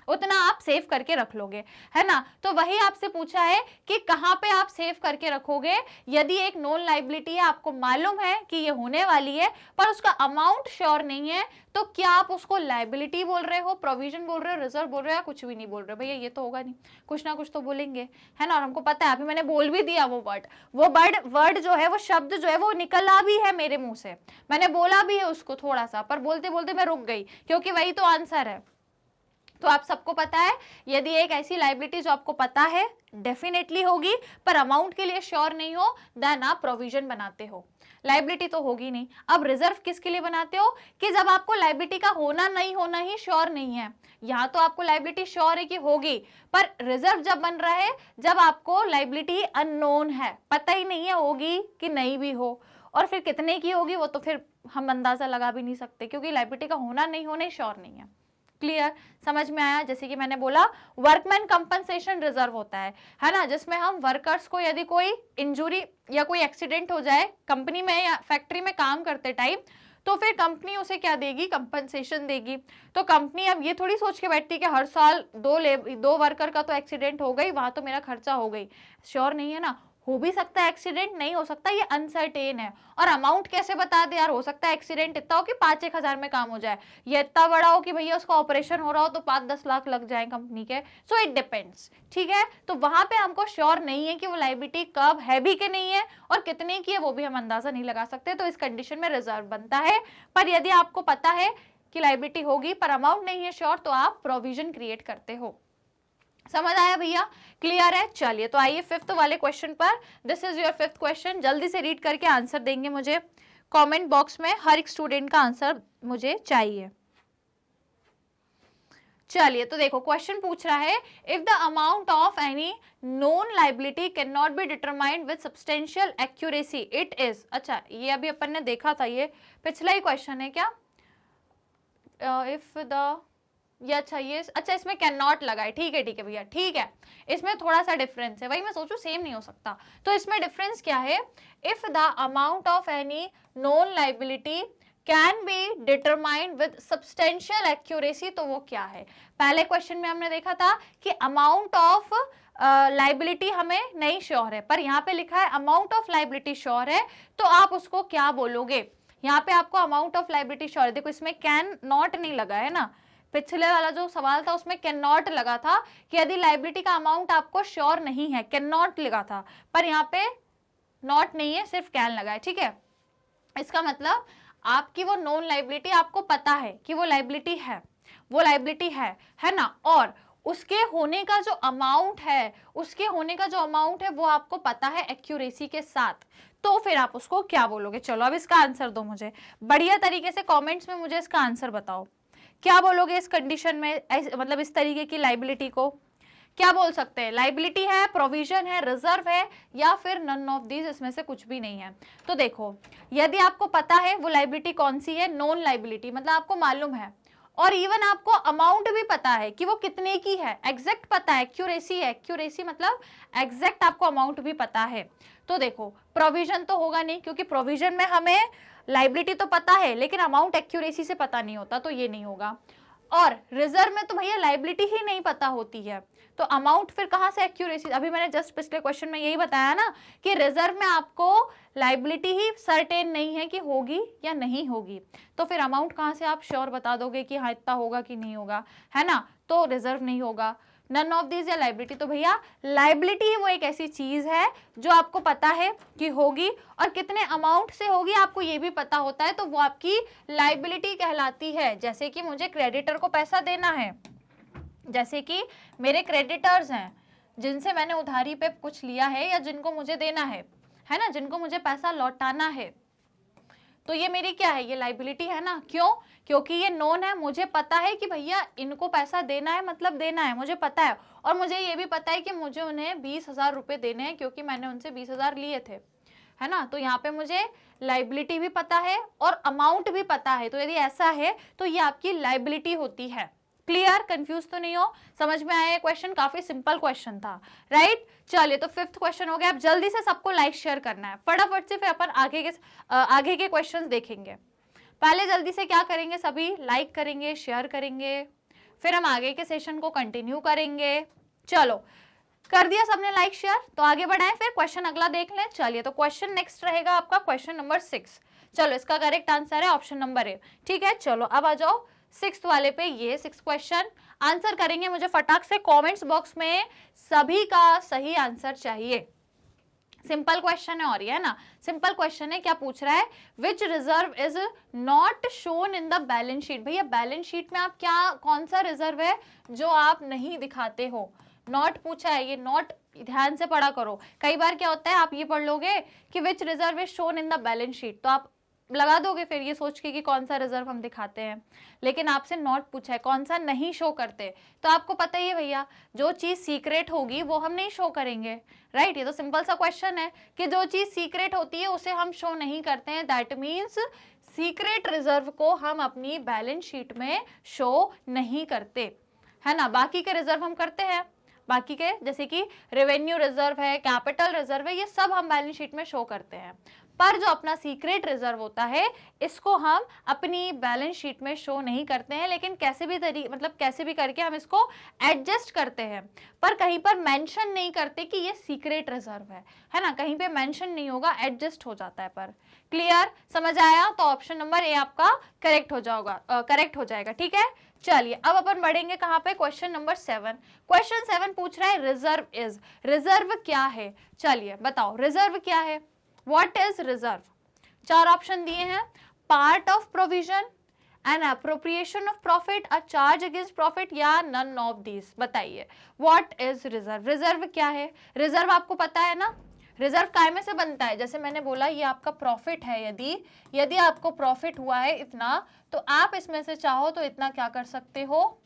उतना आप सेव करके रख लोगे, है ना। तो वही आपसे पूछा है कि कहाँ पे आप सेव करके रखोगे। यदि एक नॉन लाइबिलिटी है, आपको मालूम है कि ये होने वाली है, पर उसका अमाउंट श्योर नहीं है, तो क्या आप उसको लाइबिलिटी बोल रहे हो, प्रोविजन बोल रहे हो, रिजर्व बोल रहे हो, या कुछ भी नहीं बोल रहे हो। भैया ये तो होगा नहीं, कुछ ना कुछ तो बोलेंगे, है ना। और हमको पता है, अभी मैंने बोल भी दिया वो वर्ड जो है, वो शब्द जो है वो निकला भी है मेरे मुंह से, मैंने बोला भी है उसको थोड़ा सा, पर बोलते बोलते मैं रुक गई, क्योंकि वही तो आंसर है। तो आप सबको पता है, यदि एक ऐसी लाइबिलिटी जो आपको पता है डेफिनेटली होगी, पर अमाउंट के लिए श्योर नहीं हो, देन आप प्रोविजन बनाते हो। लाइबिलिटी तो होगी नहीं। अब रिजर्व किसके लिए बनाते हो, कि जब आपको लाइबिलिटी का होना नहीं होना ही श्योर नहीं है। यहाँ तो आपको लाइबिलिटी श्योर है कि होगी, पर रिजर्व जब बन रहा है जब आपको लाइबिलिटी अननोन है, पता ही नहीं है होगी कि नहीं भी हो, और फिर कितने की होगी वो तो फिर हम अंदाजा लगा भी नहीं सकते, क्योंकि लाइबिलिटी का होना नहीं होना ही श्योर नहीं है। क्लियर, समझ में आया। जैसे कि मैंने बोला, वर्कमैन कंपनसेशन रिजर्व होता है ना, जिसमें हम वर्कर्स को यदि कोई इंजुरी या कोई एक्सीडेंट हो जाए कंपनी में या फैक्ट्री में काम करते टाइम, तो फिर कंपनी उसे क्या देगी, कंपनसेशन देगी। तो कंपनी अब ये थोड़ी सोच के बैठती कि हर साल दो वर्कर का तो एक्सीडेंट हो गई, वहां तो मेरा खर्चा हो गई, श्योर नहीं है ना, हो भी सकता है एक्सीडेंट, नहीं हो सकता, ये अनसर्टेन है। और अमाउंट कैसे बता दे यार, हो सकता है एक्सीडेंट इतना हो कि 5-1 हजार में काम हो जाए, ये इतना बड़ा हो कि भैया उसका ऑपरेशन हो रहा हो तो 5-10 लाख लग जाए कंपनी के। सो इट डिपेंड्स, ठीक है। तो वहां पे हमको श्योर नहीं है कि वो लाइबिलिटी कब है भी कि नहीं है, और कितने की है वो भी हम अंदाजा नहीं लगा सकते, तो इस कंडीशन में रिजर्व बनता है। पर यदि आपको पता है कि लाइबिलिटी होगी पर अमाउंट नहीं है श्योर, तो आप प्रोविजन क्रिएट करते हो। समझ आया भैया, क्लियर है। चलिए तो आइए फिफ्थ वाले क्वेश्चन पर। This is your fifth question, जल्दी से रीड करके आंसर देंगे मुझे कमेंट बॉक्स में, हर एक स्टूडेंट का आंसर मुझे चाहिए। चलिए तो देखो क्वेश्चन पूछ रहा है, if the amount of any known liability can not be determined with substantial accuracy, it is. अच्छा, ये अभी अपन ने देखा था, ये पिछला ही क्वेश्चन है क्या। इफ द ये अच्छा, ये अच्छा, इसमें कैन नॉट लगा है, ठीक है भैया, ठीक है, इसमें थोड़ा सा डिफरेंस है, वही मैं सोचूं सेम नहीं हो सकता। तो इसमें डिफरेंस क्या है, if the amount of any known liability can be determined with substantial accuracy, तो वो क्या है। पहले क्वेश्चन में हमने देखा था कि अमाउंट ऑफ लाइबिलिटी हमें नहीं श्योर है, पर यहाँ पे लिखा है अमाउंट ऑफ लाइबिलिटी श्योर है, तो आप उसको क्या बोलोगे। यहाँ पे आपको अमाउंट ऑफ लाइबिलिटी श्योर है, देखो इसमें कैन नॉट नहीं लगा है ना, पिछले वाला जो सवाल था उसमें कैन नॉट लगा था कि यदि लाइबिलिटी का अमाउंट आपको श्योर नहीं है, कैन नॉट लगा था, पर यहाँ पे नॉट नहीं है, सिर्फ कैन लगा है, ठीक है। इसका मतलब आपकी वो नॉन लाइबिलिटी आपको पता है कि वो लाइबिलिटी है, वो लाइबिलिटी है ना, और उसके होने का जो अमाउंट है, उसके होने का जो अमाउंट है वो आपको पता है एक्यूरेसी के साथ, तो फिर आप उसको क्या बोलोगे। चलो अब इसका आंसर दो मुझे बढ़िया तरीके से, कमेंट्स में मुझे इसका आंसर बताओ, क्या बोलोगे इस कंडीशन में, मतलब इस तरीके की लाइबिलिटी को क्या बोल सकते हैं। लाइबिलिटी है, प्रोविजन है, रिजर्व है, या फिर नन ऑफ दीज, इसमें से कुछ भी नहीं है। तो देखो यदि आपको पता है वो लाइबिलिटी कौन सी है, नॉन लाइबिलिटी, मतलब आपको मालूम है, और इवन आपको अमाउंट भी पता है कि वो कितने की है, एग्जैक्ट पता है, एक्यूरेसी है, एक्यूरेसी मतलब एग्जैक्ट आपको अमाउंट भी पता है। तो देखो प्रोविजन तो होगा नहीं, क्योंकि प्रोविजन में हमें लाइबिलिटी तो पता है लेकिन अमाउंट एक्यूरेसी से पता नहीं होता, तो ये नहीं होगा। और रिजर्व में तो भैया लाइबिलिटी ही नहीं पता होती है, तो अमाउंट फिर कहां से एक्यूरेसी, अभी मैंने जस्ट पिछले क्वेश्चन में यही बताया ना कि रिजर्व में आपको लाइबिलिटी ही सर्टेन नहीं है कि होगी या नहीं होगी, तो फिर अमाउंट कहां से आप श्योर बता दोगे कि हाँ इतना होगा कि नहीं होगा, है ना। तो रिजर्व नहीं होगा, नन ऑफ दीज या लाइबिलिटी। तो भैया लाइबिलिटी ही वो एक ऐसी चीज है जो आपको पता है कि होगी, और कितने अमाउंट से होगी आपको ये भी पता होता है, तो वो आपकी लाइबिलिटी कहलाती है। जैसे कि मुझे क्रेडिटर को पैसा देना है, जैसे कि मेरे क्रेडिटर्स हैं जिनसे मैंने उधारी पे कुछ लिया है या जिनको मुझे देना है ना, जिनको मुझे पैसा लौटाना है, तो ये मेरी क्या है, ये लाइबिलिटी है ना। क्यों, क्योंकि ये नोन है, मुझे पता है कि भैया इनको पैसा देना है, मतलब देना है, मुझे पता है, और मुझे ये भी पता है कि मुझे उन्हें 20,000 रुपये देने हैं क्योंकि मैंने उनसे 20,000 लिए थे, है ना। तो यहाँ पे मुझे लाइबिलिटी भी पता है और अमाउंट भी पता है, तो यदि ऐसा है तो ये आपकी लाइबिलिटी होती है। क्लियर, कंफ्यूज तो नहीं हो, समझ में आया। क्वेश्चन काफी सिंपल क्वेश्चन था, राइट। चलिए तो फिफ्थ क्वेश्चन हो गया। अब जल्दी से सबको लाइक शेयर करना है फटाफट से, फिर अपन आगे के क्वेश्चंस देखेंगे। पहले जल्दी से क्या करेंगे, सभी लाइक करेंगे, शेयर करेंगे, फिर हम आगे के सेशन को कंटिन्यू करेंगे। चलो कर दिया सबने लाइक शेयर, तो आगे बढ़ाएं, फिर क्वेश्चन अगला देख लें। चलिए तो क्वेश्चन नेक्स्ट रहेगा आपका क्वेश्चन नंबर 6। चलो इसका करेक्ट आंसर है ऑप्शन नंबर ए, ठीक है। चलो अब आ जाओ 6th वाले पे, ये 6 क्वेश्चन आंसर करेंगे। मुझे फटाक से कमेंट्स बॉक्स में सभी का सही आंसर चाहिए। सिंपल क्वेश्चन है और ये है ना, सिंपल क्वेश्चन है। क्या पूछ रहा है, which reserve is not shown in the balance sheet. भैया बैलेंस शीट में आप क्या, कौन सा रिजर्व है जो आप नहीं दिखाते हो। नॉट पूछा है, ये नॉट ध्यान से पढ़ा करो। कई बार क्या होता है, आप ये पढ़ लोगे कि which reserve is shown in the balance sheet, तो आप लगा दोगे फिर ये सोच के कि कौन सा रिजर्व हम दिखाते हैं, लेकिन आपसे नॉट पूछा है कौन सा नहीं शो करते। तो आपको पता ही है भैया, जो चीज सीक्रेट होगी वो हम नहीं शो करेंगे, राइट। ये तो सिंपल सा क्वेश्चन है कि जो चीज सीक्रेट होती है उसे हम शो नहीं करते हैं, दैट मीन्स सीक्रेट रिजर्व को हम अपनी बैलेंस शीट में शो नहीं करते, है ना। बाकी के रिजर्व हम करते हैं, बाकी के जैसे कि रेवेन्यू रिजर्व है, कैपिटल रिजर्व है, ये सब हम बैलेंस शीट में शो करते हैं। पर जो अपना सीक्रेट रिजर्व होता है इसको हम अपनी बैलेंस शीट में शो नहीं करते हैं, लेकिन कैसे भी मतलब कैसे भी करके हम इसको एडजस्ट करते हैं, पर कहीं पर मेंशन नहीं करते कि ये सीक्रेट रिजर्व है ना, कहीं पे मेंशन नहीं होगा, एडजस्ट हो जाता है। पर क्लियर, समझ आया। तो ऑप्शन नंबर ए आपका करेक्ट हो जाएगा, ठीक है। चलिए अब अपन बढ़ेंगे कहाँ पे, क्वेश्चन नंबर 7। क्वेश्चन 7 पूछ रहा है रिजर्व इज, रिजर्व क्या है। चलिए बताओ रिजर्व क्या है, व्हाट इज रिजर्व। 4 ऑप्शन दिए हैं, part of provision, an appropriation of profit, a charge against profit, या नन ऑफ दीज। बताइए व्हाट इज रिजर्व, रिजर्व क्या है। रिजर्व आपको पता है ना, रिजर्व काय में से बनता है, जैसे मैंने बोला ये आपका प्रॉफिट है, यदि आपको प्रॉफिट हुआ है इतना, तो आप इसमें से चाहो तो इतना क्या कर सकते हो,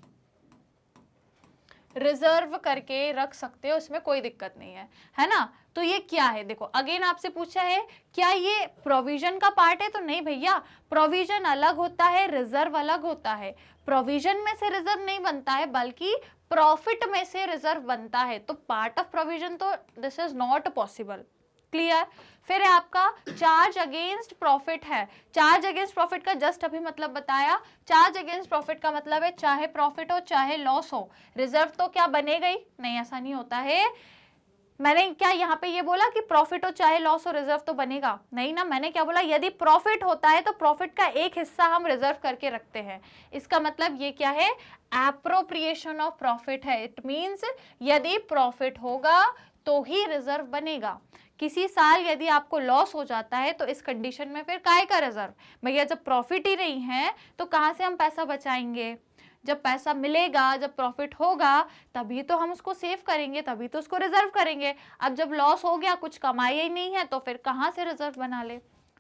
रिजर्व करके रख सकते हो, इसमें कोई दिक्कत नहीं है ना। तो ये क्या है, देखो अगेन आपसे पूछा है क्या ये प्रोविजन का पार्ट है, तो नहीं भैया, प्रोविजन अलग होता है, रिजर्व अलग होता है। प्रोविजन में से रिजर्व नहीं बनता है बल्कि प्रॉफिट में से रिजर्व बनता है, तो पार्ट ऑफ प्रोविजन तो this is not possible. Clear. फिर है आपका चार्ज अगेंस्ट प्रॉफिट है। चार्ज अगेंस्ट प्रॉफिट का जस्ट अभी मतलब बताया। चार्ज अगेंस्ट प्रॉफिट का मतलब है चाहे प्रॉफिट हो चाहे लॉस हो, रिजर्व तो क्या बनेगा ही नहीं, ऐसा नहीं होता है। मैंने क्या यहाँ पे ये बोला कि प्रॉफिट हो चाहे लॉस हो रिजर्व तो बनेगा नहीं ना, मैंने क्या बोला, यदि प्रॉफिट होता है तो प्रॉफिट का एक हिस्सा हम रिजर्व करके रखते हैं। इसका मतलब ये क्या है, एप्रोप्रिएशन ऑफ प्रॉफिट है। इट मींस यदि प्रॉफिट होगा तो ही रिजर्व बनेगा। किसी साल यदि आपको लॉस हो जाता है तो इस कंडीशन में फिर काय का रिजर्व, भैया जब प्रॉफिट ही नहीं है तो कहाँ से हम पैसा बचाएंगे। जब पैसा मिलेगा, जब प्रॉफिट होगा तभी तो हम उसको सेव करेंगे, तभी तो उसको रिजर्व करेंगे। अब जब लॉस हो गया, कुछ कमाई ही नहीं है, तो फिर कहाँ से रिजर्व बना ले।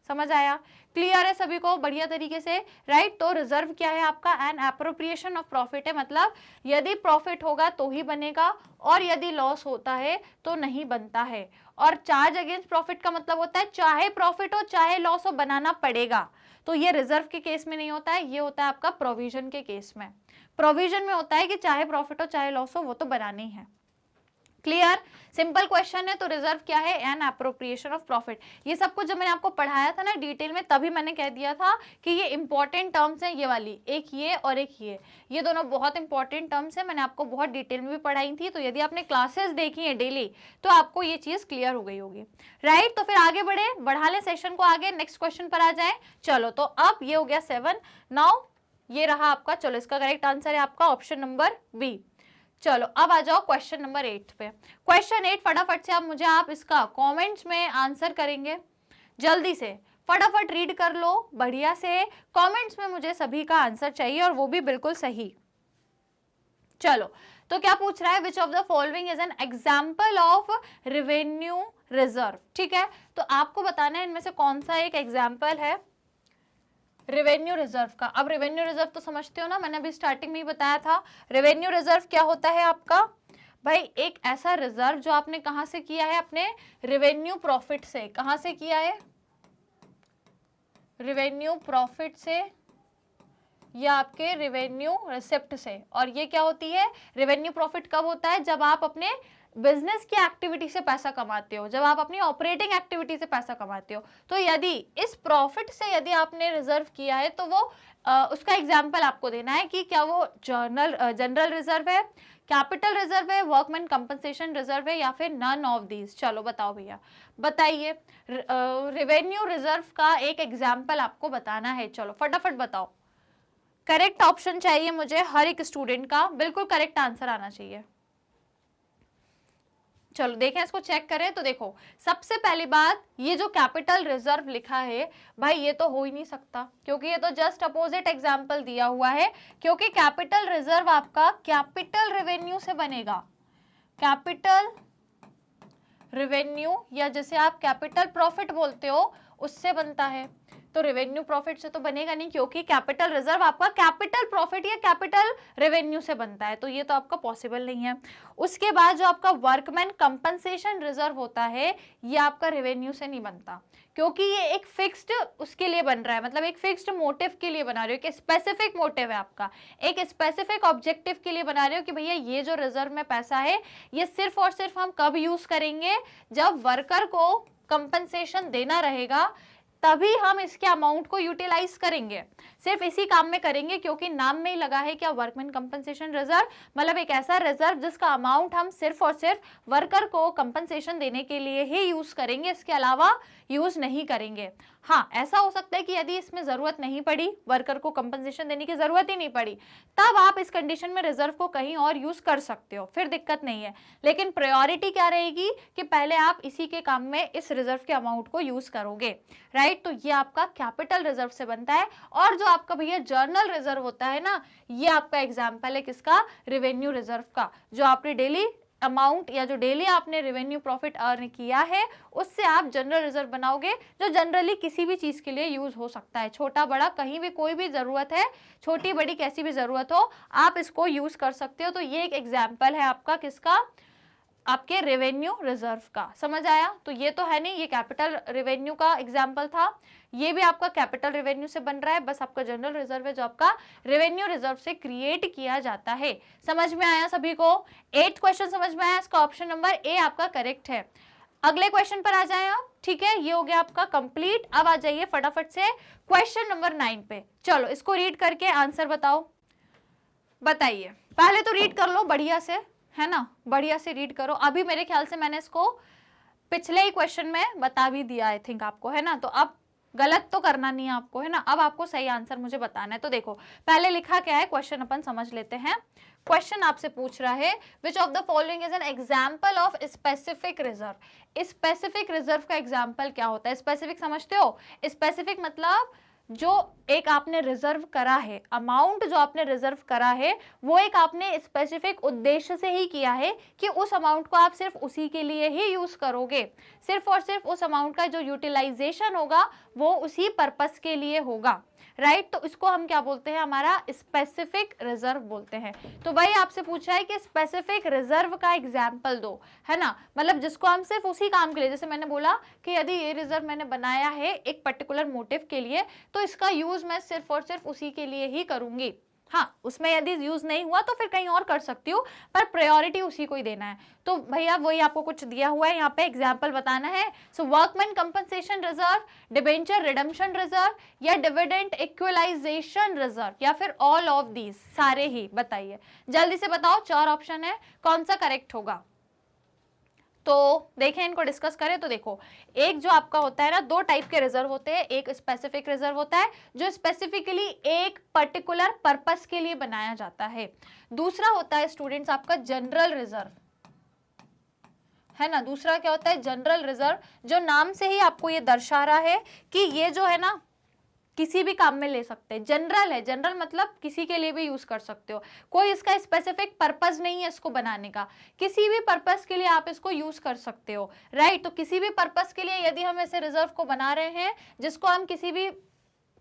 समझ आया, क्लियर है सभी को बढ़िया तरीके से, राइट। तो रिजर्व क्या है आपका, एन एप्रोप्रिएशन ऑफ प्रॉफिट है, मतलब यदि प्रॉफिट होगा तो ही बनेगा और यदि लॉस होता है तो नहीं बनता है। और चार्ज अगेंस्ट प्रॉफिट का मतलब होता है चाहे प्रॉफिट हो चाहे लॉस हो बनाना पड़ेगा। तो ये रिजर्व के केस में नहीं होता है, ये होता है आपका प्रोविजन के केस में। प्रोविजन में होता है कि चाहे प्रॉफिट हो चाहे लॉस हो वो तो बनानी है। क्लियर, सिंपल क्वेश्चन है। तो रिजर्व क्या है, एन एप्रोप्रिएशन ऑफ प्रॉफिट। ये सब कुछ जब मैंने आपको पढ़ाया था ना डिटेल में, तभी मैंने कह दिया था कि ये इंपॉर्टेंट टर्म्स हैं, ये वाली, एक ये और एक ये दोनों बहुत इंपॉर्टेंट टर्म्स हैं। मैंने आपको बहुत डिटेल में भी पढ़ाई थी, तो यदि आपने क्लासेस देखी है डेली तो आपको ये चीज क्लियर हो गई होगी, राइट। तो फिर आगे बढ़ा ले सेशन को आगे, नेक्स्ट क्वेश्चन पर आ जाए। चलो, तो अब ये हो गया 7। नाउ ये रहा आपका, चलो इसका करेक्ट आंसर है आपका ऑप्शन नंबर बी। चलो अब आ जाओ क्वेश्चन नंबर 8 पे। क्वेश्चन 8 फटाफट से मुझे आप इसका कमेंट्स में आंसर करेंगे, जल्दी से फटाफट रीड कर लो बढ़िया से। कमेंट्स में मुझे सभी का आंसर चाहिए और वो भी बिल्कुल सही। चलो, तो क्या पूछ रहा है, which of the following is an example of revenue reserve. ठीक है, तो आपको बताना है इनमें से कौन सा एक एग्जाम्पल है रेवेन्यू रिजर्व का। अब रेवेन्यू रिजर्व तो समझते हो ना, मैंने अभी स्टार्टिंग में ही बताया था। रेवेन्यू रिजर्व क्या होता है आपका, भाई एक ऐसा रिजर्व जो आपने कहां से किया है, अपने रेवेन्यू प्रॉफिट से। कहां से किया है, रेवेन्यू प्रॉफिट से या आपके रेवेन्यू रिसिप्ट से। और ये क्या होती है, रेवेन्यू प्रॉफिट कब होता है, जब आप अपने बिजनेस की एक्टिविटी से पैसा कमाते हो, जब आप अपनी ऑपरेटिंग एक्टिविटी से पैसा कमाते हो। तो यदि इस प्रॉफिट से यदि आपने रिजर्व किया है तो वो उसका एग्जांपल आपको देना है कि क्या वो जनरल रिजर्व है, कैपिटल रिजर्व है, वर्कमैन कंपनसेशन रिजर्व है या फिर नन ऑफ दीज। चलो बताओ भैया, बताइए। रेवेन्यू रिजर्व का एक एग्जाम्पल आपको बताना है, चलो फटाफट बताओ। करेक्ट ऑप्शन चाहिए मुझे हर एक स्टूडेंट का, बिल्कुल करेक्ट आंसर आना चाहिए। चलो देखें, इसको चेक करें। तो देखो, सबसे पहली बात, ये जो कैपिटल रिजर्व लिखा है भाई ये तो हो ही नहीं सकता, क्योंकि ये तो जस्ट अपोजिट एग्जांपल दिया हुआ है। क्योंकि कैपिटल रिजर्व आपका कैपिटल रेवेन्यू से बनेगा, कैपिटल रेवेन्यू या जिसे आप कैपिटल प्रॉफिट बोलते हो उससे बनता है। तो रेवेन्यू प्रॉफिट से तो बनेगा नहीं, क्योंकि कैपिटल रिजर्व आपका कैपिटल प्रॉफिट या कैपिटल रेवेन्यू से बनता है, तो ये तो आपका पॉसिबल नहीं है। उसके बाद जो आपका वर्कमैन कंपनसेशन रिजर्व होता है ये आपका रेवेन्यू से नहीं बनता, क्योंकि ये एक फिक्स्ड उसके लिए बन रहा है, मतलब एक फिक्स्ड मोटिव के लिए बना रहे हो, एक स्पेसिफिक मोटिव है आपका, एक स्पेसिफिक ऑब्जेक्टिव के लिए बना रहे हो कि भैया ये जो रिजर्व में पैसा है ये सिर्फ और सिर्फ हम कब यूज करेंगे, जब वर्कर को कंपनसेशन देना रहेगा तभी हम इसके अमाउंट को यूटिलाइज करेंगे, सिर्फ इसी काम में करेंगे। क्योंकि नाम में ही लगा है क्या, वर्कमैन कंपनसेशन रिजर्व, मतलब एक ऐसा रिजर्व जिसका अमाउंट हम सिर्फ और सिर्फ वर्कर को कंपनसेशन देने के लिए ही यूज करेंगे, इसके अलावा यूज नहीं करेंगे। हाँ, ऐसा हो सकता है कि यदि इसमें जरूरत नहीं पड़ी, वर्कर को कंपनसेशन देने की जरूरत ही नहीं पड़ी, तब आप इस कंडीशन में रिजर्व को कहीं और यूज कर सकते हो, फिर दिक्कत नहीं है। लेकिन प्रायोरिटी क्या रहेगी कि पहले आप इसी के काम में इस रिजर्व के अमाउंट को यूज करोगे, राइट। तो ये आपका कैपिटल रिजर्व से बनता है। और जो आपका भैया जर्नल रिजर्व होता है ना, ये आपका एग्जाम्पल है किसका, रेवेन्यू रिजर्व का। जो आपने डेली अमाउंट या जो डेली आपने रेवेन्यू प्रॉफिट अर्न किया है उससे आप जनरल रिजर्व बनाओगे, जो जनरली किसी भी चीज के लिए यूज हो सकता है, छोटा बड़ा कहीं भी, कोई भी जरूरत है, छोटी बड़ी कैसी भी जरूरत हो आप इसको यूज कर सकते हो। तो ये एक एग्जाम्पल है आपका किसका, आपके रेवेन्यू रिजर्व का। समझ आया? तो ये तो है नहीं, ये कैपिटल रेवेन्यू का एग्जाम्पल था, ये भी आपका कैपिटल रेवेन्यू से बन रहा है, बस आपका जनरल रिजर्व है जो आपका रेवेन्यू रिजर्व से क्रिएट किया जाता है। समझ में आया सभी को? 8th क्वेश्चन समझ में आया? इसका ऑप्शन नंबर ए आपका करेक्ट है। अगले क्वेश्चन पर आ जाए आप। ठीक है, ये हो गया आपका कंप्लीट। अब आ जाइए फटाफट से क्वेश्चन नंबर 9 पे। चलो इसको रीड करके आंसर बताओ। बताइए, पहले तो रीड कर लो बढ़िया से, है ना, बढ़िया से रीड करो। अभी मेरे ख्याल से मैंने इसको पिछले ही क्वेश्चन में बता भी दिया आई थिंक आपको, है ना, तो अब गलत तो करना नहीं है आपको, है ना। अब आपको सही आंसर मुझे बताना है। तो देखो पहले लिखा क्या है, क्वेश्चन अपन समझ लेते हैं। क्वेश्चन आपसे पूछ रहा है which of the following is an example of specific reserve. Specific reserve का एग्जाम्पल क्या होता है? स्पेसिफिक समझते हो? स्पेसिफिक मतलब जो एक आपने रिजर्व करा है, अमाउंट जो आपने रिजर्व करा है, वो एक आपने स्पेसिफिक उद्देश्य से ही किया है कि उस अमाउंट को आप सिर्फ उसी के लिए ही यूज करोगे, सिर्फ और सिर्फ उस अमाउंट का जो यूटिलाइजेशन होगा वो उसी पर्पस के लिए होगा, राइट। तो इसको हम क्या बोलते हैं? हमारा स्पेसिफिक रिजर्व बोलते हैं। तो वही आपसे पूछा है कि स्पेसिफिक रिजर्व का एग्जाम्पल दो, है ना, मतलब जिसको हम सिर्फ उसी काम के लिए, जैसे मैंने बोला कि यदि ये रिजर्व मैंने बनाया है एक पर्टिकुलर मोटिव के लिए, तो इसका यूज मैं सिर्फ और सिर्फ उसी के लिए ही करूंगी। हाँ, उसमें यदि यूज नहीं हुआ तो फिर कहीं और कर सकती हूँ, पर प्रायोरिटी उसी को ही देना है। तो भैया वही आपको कुछ दिया हुआ है, यहाँ पे एग्जाम्पल बताना है। So workman compensation reserve, debenture redemption reserve, या डिविडेंड इक्वलाइजेशन रिजर्व, या फिर ऑल ऑफ दीज, सारे ही। बताइए जल्दी से बताओ, 4 ऑप्शन है, कौन सा करेक्ट होगा? तो देखें, इनको डिस्कस करें। तो देखो, एक जो आपका होता है ना, 2 टाइप के रिजर्व होते हैं। एक स्पेसिफिक रिजर्व होता है जो स्पेसिफिकली एक पर्टिकुलर पर्पस के लिए बनाया जाता है। दूसरा होता है स्टूडेंट्स आपका जनरल रिजर्व, है ना। दूसरा क्या होता है? जनरल रिजर्व, जो नाम से ही आपको ये दर्शा रहा है कि ये जो है ना किसी भी काम में ले सकते हैं। जनरल है, जनरल मतलब किसी के लिए भी यूज कर सकते हो, कोई इसका स्पेसिफिक पर्पस नहीं है इसको बनाने का, किसी भी पर्पस के लिए आप इसको यूज कर सकते हो, राइट। तो किसी भी पर्पस के लिए यदि हम ऐसे रिजर्व को बना रहे हैं जिसको हम किसी भी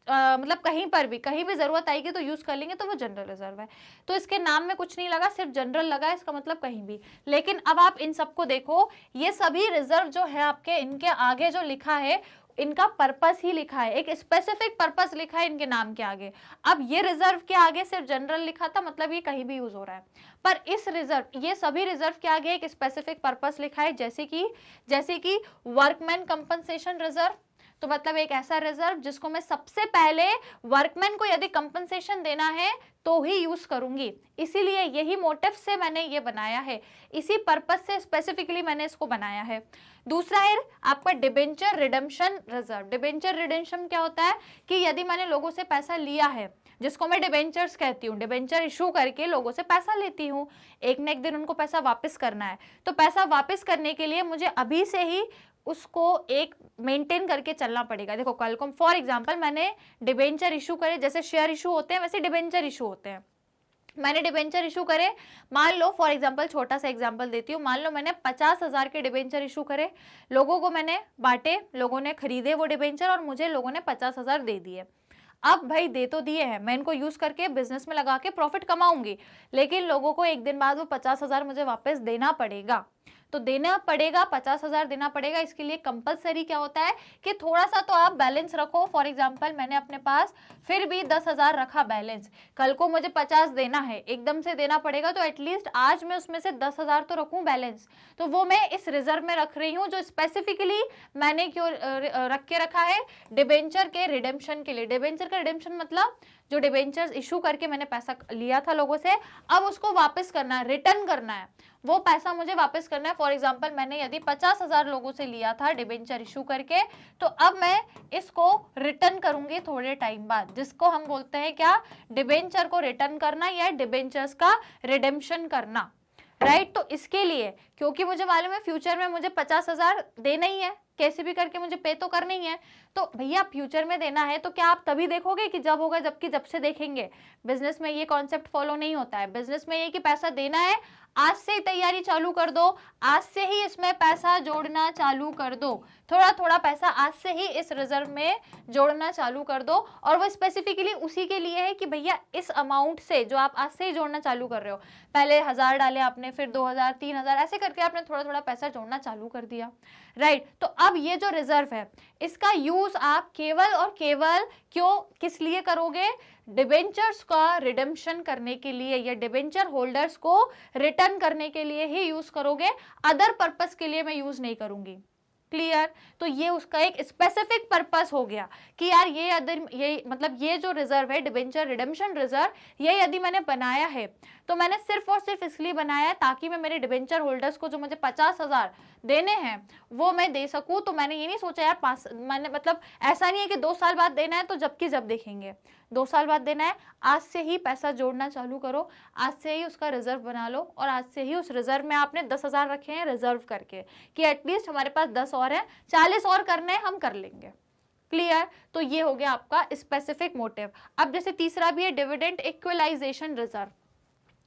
मतलब कहीं भी जरूरत आएगी तो यूज कर लेंगे, तो वो जनरल रिजर्व है। तो इसके नाम में कुछ नहीं लगा, सिर्फ जनरल लगा है, इसका मतलब कहीं भी। लेकिन अब आप इन सबको देखो, ये सभी रिजर्व जो है आपके, इनके आगे जो लिखा है इनका पर्पस ही लिखा है, एक स्पेसिफिक पर्पस लिखा है इनके नाम के आगे। अब ये रिजर्व के आगे सिर्फ जनरल लिखा था, मतलब ये कहीं भी यूज हो रहा है। पर इस रिजर्व, ये सभी रिजर्व के आगे एक स्पेसिफिक पर्पस लिखा है, जैसे कि वर्कमैन कंपनसेशन रिजर्व। तो मतलब एक ऐसा रिजर्व जिसको मैं सबसे पहले वर्कमैन को यदि कंपनसेशन देना है तो ही यूज करूंगी, इसीलिए यही मोटिव से मैंने ये बनाया है, इसी पर्पस से स्पेसिफिकली मैंने इसको बनाया है। दूसरा है आपका debenture redemption reserve. Debenture redemption क्या होता है कि यदि मैंने लोगों से पैसा लिया है, जिसको मैं डिबेंचर्स कहती हूँ, डिबेंचर इशू करके लोगों से पैसा लेती हूँ, एक न एक दिन उनको पैसा वापस करना है, तो पैसा वापस करने के लिए मुझे अभी से ही उसको एक मेंटेन करके चलना पड़ेगा। देखो कल को फॉर एग्जांपल मैंने डिबेंचर इशू करे, जैसे शेयर इशू होते हैं वैसे डिबेंचर इशू होते हैं, मैंने डिबेंचर इशू करे, मान लो फॉर एग्जांपल, छोटा सा एग्जांपल देती हूँ, मान लो मैंने 50,000 के डिबेंचर इशू करे, लोगों को मैंने बांटे, लोगों ने खरीदे वो डिबेंचर और मुझे लोगों ने 50,000 दे दिए। अब भाई दे तो दिए हैं, मैं इनको यूज करके बिजनेस में लगा के प्रॉफिट कमाऊंगी, लेकिन लोगों को एक दिन बाद वो 50,000 मुझे वापस देना पड़ेगा। तो देना पड़ेगा, 50,000 देना पड़ेगा। इसके लिए कंपलसरी क्या होता है कि थोड़ा सा तो आप बैलेंस रखो। फॉर एग्जांपल मैंने अपने पास फिर भी 10,000 रखा बैलेंस, कल को मुझे 50 देना है, एकदम से देना पड़ेगा, तो एटलीस्ट आज मैं उसमें से 10,000 तो रखूं बैलेंस। तो वो मैं इस रिजर्व में रख रही हूँ, जो स्पेसिफिकली मैंने क्यों रख के रखा है, डिबेंचर के रिडेम्पशन के लिए। डिबेंचर का रिडेम्पशन मतलब जो डिबेंचर्स इशू करके मैंने पैसा लिया था लोगों से, अब उसको वापस करना है, रिटर्न करना है, वो पैसा मुझे वापस करना है। फॉर एग्जांपल मैंने यदि 50,000 लोगों से लिया था डिबेंचर इशू करके, तो अब मैं इसको रिटर्न करूंगी थोड़े टाइम बाद, जिसको हम बोलते हैं क्या, डिबेंचर को रिटर्न करना या डिबेंचर्स का रिडेम्पशन करना, राइट। तो इसके लिए क्योंकि मुझे मालूम है फ्यूचर में मुझे 50,000 देना ही है, कैसे भी करके मुझे पे तो करना ही है, तो भैया फ्यूचर में देना है तो क्या आप तभी देखोगे कि जब होगा, जबकि जब से देखेंगे। बिजनेस में ये कॉन्सेप्ट फॉलो नहीं होता है, बिजनेस में ये कि पैसा देना है, आज से ही तैयारी चालू कर दो, आज से ही इसमें पैसा जोड़ना चालू कर दो, थोड़ा थोड़ा पैसा आज से ही इस रिजर्व में जोड़ना चालू कर दो। और वो स्पेसिफिकली उसी के लिए है कि भैया इस अमाउंट से जो आप आज से ही जोड़ना चालू कर रहे हो, पहले 1000 डाले आपने, फिर 2000, 3000, ऐसे करके आपने थोड़ा थोड़ा पैसा जोड़ना चालू कर दिया, राइट। तो अब ये जो रिजर्व है इसका यूज आप केवल और केवल किस लिए करोगे? डिबेंचर्स का रिडेम्पशन करने के लिए या डिबेंचर होल्डर्स को रिटर्न करने के लिए ही यूज करोगे, अदर पर्पस के लिए मैं यूज नहीं करूंगी। क्लियर? तो ये उसका एक स्पेसिफिक पर्पस हो गया कि यार ये मतलब ये जो रिजर्व है डिबेंचर रिडेम्पशन रिजर्व, ये यदि मैंने बनाया है तो मैंने सिर्फ और सिर्फ इसलिए बनाया है ताकि मैं मेरे डिबेंचर होल्डर्स को जो मुझे 50,000 देने हैं वो मैं दे सकूं। तो मैंने ये नहीं सोचा यार मैंने मतलब ऐसा नहीं है कि 2 साल बाद देना है तो जबकि जब देखेंगे, 2 साल बाद देना है, आज से ही पैसा जोड़ना चालू करो, आज से ही उसका रिजर्व बना लो और आज से ही उस रिजर्व में आपने 10,000 रखे हैं रिजर्व करके कि एटलीस्ट हमारे पास 10 और है, 40 और करने हैं, हम कर लेंगे। क्लियर? तो ये हो गया आपका स्पेसिफिक मोटिव। अब जैसे तीसरा भी है dividend equalisation reserve.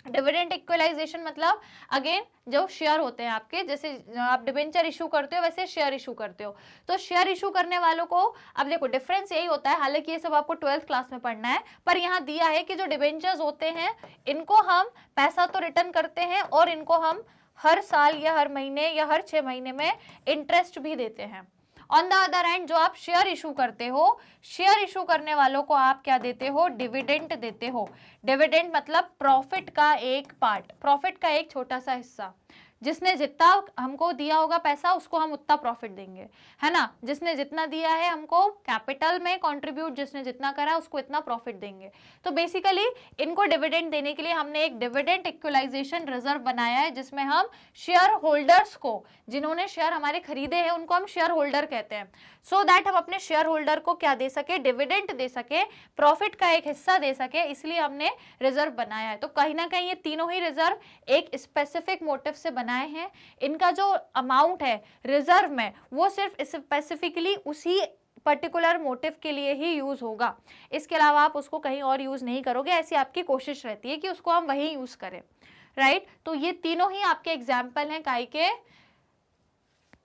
Dividend equalisation मतलब अगेन जो शेयर होते हैं आपके, जैसे आप डिबेंचर इशू करते हो वैसे शेयर इशू करते हो, तो शेयर इशू करने वालों को, अब देखो डिफरेंस यही होता है, हालांकि ये सब आपको 12th क्लास में पढ़ना है, पर यहाँ दिया है कि जो डिबेंचर्स होते हैं इनको हम पैसा तो रिटर्न करते हैं और इनको हम हर साल या हर महीने या हर 6 महीने में इंटरेस्ट भी देते हैं। ऑन द अदर हैंड जो आप शेयर इशू करते हो, शेयर इशू करने वालों को आप क्या देते हो? डिविडेंड देते हो। डिविडेंड मतलब प्रॉफिट का एक पार्ट, प्रॉफिट का एक छोटा सा हिस्सा, जिसने जितना हमको दिया होगा पैसा उसको हम उतना प्रॉफिट देंगे, है ना। जिसने जितना दिया है हमको कैपिटल में कंट्रीब्यूट, जिसने जितना करा उसको इतना प्रॉफिट देंगे। तो बेसिकली इनको डिविडेंड देने के लिए हमने एक डिविडेंड इक्वलाइजेशन रिजर्व बनाया है, जिसमें हम शेयर होल्डर्स को, जिन्होंने शेयर हमारे खरीदे हैं उनको हम शेयर होल्डर कहते हैं, सो दैट हम अपने शेयर होल्डर को क्या दे सके? डिविडेंड दे सके, प्रॉफिट का एक हिस्सा दे सके, इसलिए हमने रिजर्व बनाया है। तो कहीं ना कहीं ये तीनों ही रिजर्व एक स्पेसिफिक मोटिव से बनाए हैं। इनका जो अमाउंट है रिजर्व में वो सिर्फ स्पेसिफिकली उसी पर्टिकुलर मोटिव के लिए ही यूज होगा, इसके अलावा आप उसको कहीं और यूज नहीं करोगे, ऐसी आपकी कोशिश रहती है कि उसको हम वही यूज करें, राइट। तो ये तीनों ही आपके एग्जाम्पल हैं काई के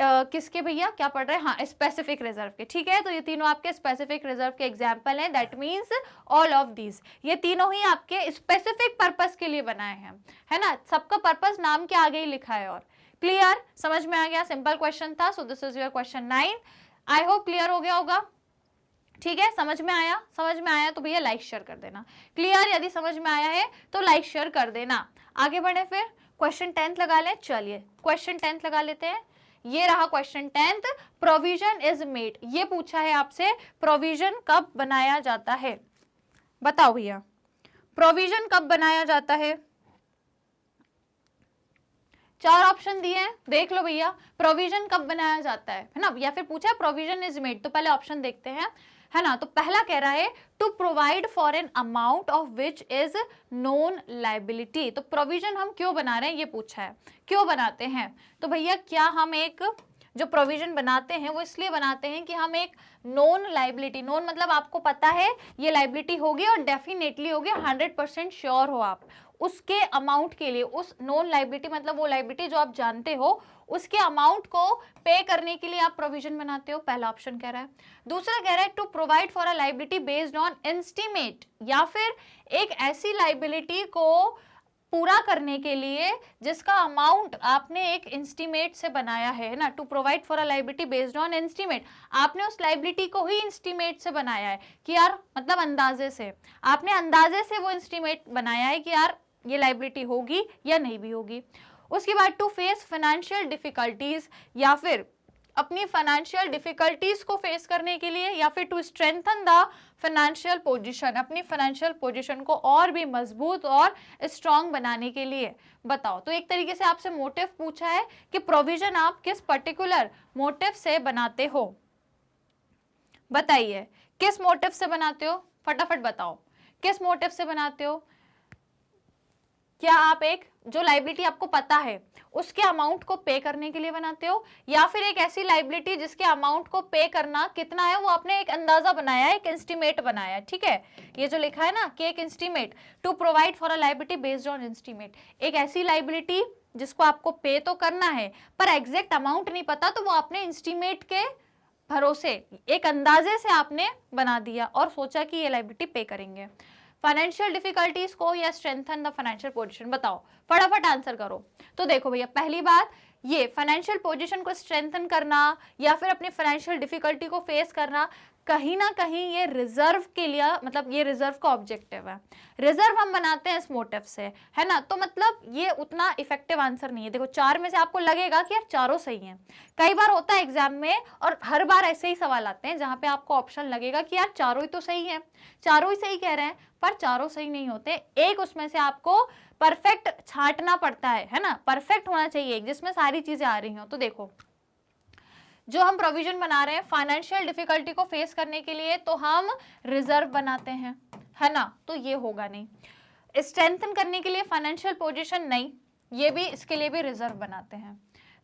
किसके भैया, क्या पढ़ रहे हैं? हाँ, स्पेसिफिक रिजर्व के, ठीक है। तो ये तीनों आपके स्पेसिफिक रिजर्व के एग्जाम्पल हैं, that means all of these, ये तीनों ही आपके स्पेसिफिक पर्पस के लिए बनाए हैं, है ना। सबका पर्पस नाम के आगे ही लिखा है। और क्लियर? समझ में आ गया? सिंपल क्वेश्चन था। So this is your question 9। I hope clear हो गया होगा, ठीक है। समझ में आया? समझ में आया तो भैया लाइक शेयर कर देना। क्लियर? यदि समझ में आया है तो लाइक शेयर कर देना। आगे बढ़े, फिर क्वेश्चन 10th लगा ले। चलिए क्वेश्चन 10th लगा लेते हैं। ये रहा question 10th। Provision is made, ये पूछा है आपसे प्रोविजन कब बनाया जाता है, बताओ भैया प्रोविजन कब बनाया जाता है। 4 ऑप्शन दिए हैं, देख लो भैया प्रोविजन कब बनाया जाता है ना, या फिर पूछा प्रोविजन इज मेड, तो पहले ऑप्शन देखते हैं, है ना। तो पहला कह रहा है to provide for an amount of which is known liability. तो प्रोविजन हम क्यों बना रहे हैं ये पूछा है, क्यों बनाते हैं। तो भैया क्या हम एक जो प्रोविजन बनाते हैं वो इसलिए बनाते हैं कि हम एक नोन लाइबिलिटी, नोन मतलब आपको पता है ये लाइबिलिटी होगी और डेफिनेटली होगी, 100% श्योर हो आप उसके अमाउंट के लिए, उस नोन लाइबिलिटी मतलब वो लाइबिलिटी जो आप जानते हो उसके अमाउंट को पे करने के लिए आप प्रोविजन बनाते हो। पहला ऑप्शन कह रहा है। दूसरा कह रहा है to provide for a liability based on estimate, या फिर एक ऐसी लाइबिलिटी को पूरा करने के लिए जिसका अमाउंट आपने एक एस्टीमेट से बनाया है ना। To provide for a liability based on estimate, आपने उस लाइबिलिटी को ही एस्टीमेट से बनाया है कि यार मतलब अंदाजे से, आपने अंदाजे से वो एस्टीमेट बनाया है कि यार ये लाइबिलिटी होगी या नहीं भी होगी। उसके बाद टू फेस फाइनेंशियल डिफिकल्टीज, या फिर अपनी फाइनेंशियल डिफिकल्टीज को फेस करने के लिए, या फिर to strengthen the financial position, अपनी फाइनेंशियल पोजीशन को और भी मजबूत और स्ट्रांग बनाने के लिए। बताओ, तो एक तरीके से आपसे मोटिव पूछा है कि प्रोविजन आप किस पर्टिकुलर मोटिव से बनाते हो, बताइए किस मोटिव से बनाते हो, फटाफट बताओ किस मोटिव से बनाते हो। क्या आप एक जो लाइबिलिटी आपको पता है उसके अमाउंट को पे करने के लिए बनाते हो, या फिर एक ऐसी लाइबिलिटी जिसके अमाउंट को पे करना कितना है वो आपने एक अंदाजा बनाया है, एक एस्टिमेट बनाया है, ठीक है। ये जो लिखा है ना कि एक estimate to provide for a liability based on estimate, एक ऐसी लाइबिलिटी जिसको आपको पे तो करना है पर एग्जैक्ट अमाउंट नहीं पता, तो वो आपने एस्टिमेट के भरोसे एक अंदाजे से आपने बना दिया और सोचा कि ये लाइबिलिटी पे करेंगे। फाइनेंशियल डिफिकल्टीज को या स्ट्रेंथन द फाइनेंशियल पोजीशन, बताओ फटाफट आंसर करो। तो देखो भैया, पहली बात ये फाइनेंशियल पोजीशन को स्ट्रेंथन करना या फिर अपनी फाइनेंशियल डिफिकल्टी को फेस करना, कहीं ना कहीं ये रिजर्व के लिए, मतलब ये रिजर्व का ऑब्जेक्टिव है। रिजर्व हम बनाते हैं इस मोटिव से, है ना, तो मतलब ये उतना इफेक्टिव आंसर नहीं है। देखो 4 में से आपको लगेगा कि यार चारों सही हैं, कई बार होता है एग्जाम में और हर बार ऐसे ही सवाल आते हैं जहां पे आपको ऑप्शन लगेगा कि यार चारों ही तो सही है, चारों ही सही कह रहे हैं, पर चारों सही नहीं होते। एक उसमें से आपको परफेक्ट छांटना पड़ता है ना, परफेक्ट होना चाहिए एक जिसमें सारी चीजें आ रही हो। तो देखो जो हम प्रोविजन बना रहे हैं फाइनेंशियल डिफिकल्टी को फेस करने के लिए, तो हम रिजर्व बनाते हैं, है ना, तो ये होगा नहीं। स्ट्रेंथन करने के लिए फाइनेंशियल पोजीशन नहीं, ये भी, इसके लिए भी रिजर्व बनाते हैं।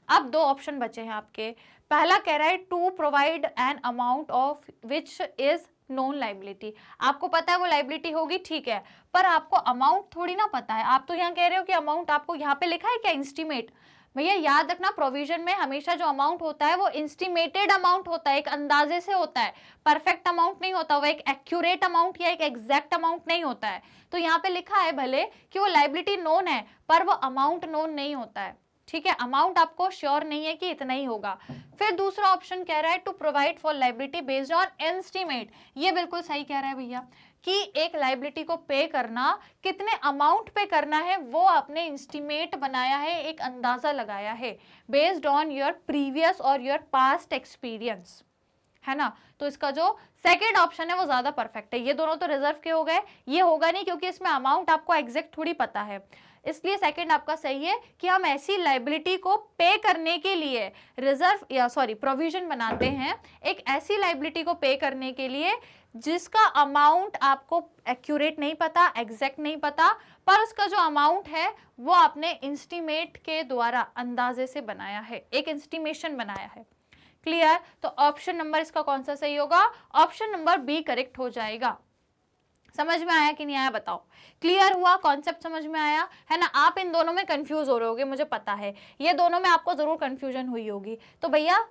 अब 2 ऑप्शन बचे हैं आपके। पहला कह रहा है to provide an amount of which is known liability, आपको पता है वो लाइबिलिटी होगी, ठीक है, पर आपको अमाउंट थोड़ी ना पता है। आप तो यहाँ कह रहे हो कि अमाउंट आपको यहाँ पे लिखा है क्या, एस्टिमेट। भैया याद रखना प्रोविजन में हमेशा जो अमाउंट होता है वो एस्टिमेटेड अमाउंट होता है, एक अंदाजे से होता है, परफेक्ट अमाउंट नहीं होता, वो एक एक्यूरेट अमाउंट या एक एग्जैक्ट अमाउंट नहीं होता है। तो यहाँ पे लिखा है भले कि वो लाइबिलिटी नोन है पर वो अमाउंट नोन नहीं होता है, ठीक है, अमाउंट आपको श्योर नहीं है कि इतना ही होगा। फिर दूसरा ऑप्शन कह रहा है to provide for liability based on estimate, ये बिल्कुल सही कह रहा है भैया कि एक लाइबिलिटी को पे करना, कितने अमाउंट पे करना है वो आपने एस्टिमेट बनाया है, एक अंदाजा लगाया है बेस्ड ऑन योर प्रीवियस और योर पास्ट एक्सपीरियंस, है ना। तो इसका जो सेकेंड ऑप्शन है वो ज्यादा परफेक्ट है। ये दोनों तो रिजर्व के हो गए, ये होगा नहीं क्योंकि इसमें अमाउंट आपको एग्जैक्ट थोड़ी पता है, इसलिए सेकंड आपका सही है कि हम ऐसी लाइबिलिटी को पे करने के लिए रिजर्व या प्रोविजन बनाते हैं, एक ऐसी लाइबिलिटी को पे करने के लिए जिसका अमाउंट आपको एक्यूरेट नहीं पता, एग्जैक्ट नहीं पता, पर उसका जो अमाउंट है वो आपने एस्टिमेट के द्वारा अंदाजे से बनाया है, एक एस्टिमेशन बनाया है। क्लियर? तो ऑप्शन नंबर इसका कौन सा सही होगा? ऑप्शन नंबर बी करेक्ट हो जाएगा। समझ में आया कि नहीं आया बताओ? क्लियर हुआ? कॉन्सेप्ट समझ में आया है ना? आप इन दोनों में कंफ्यूज हो रहे होगे, मुझे पता है, ये दोनों में आपको जरूर कंफ्यूजन हुई होगी। तो भैया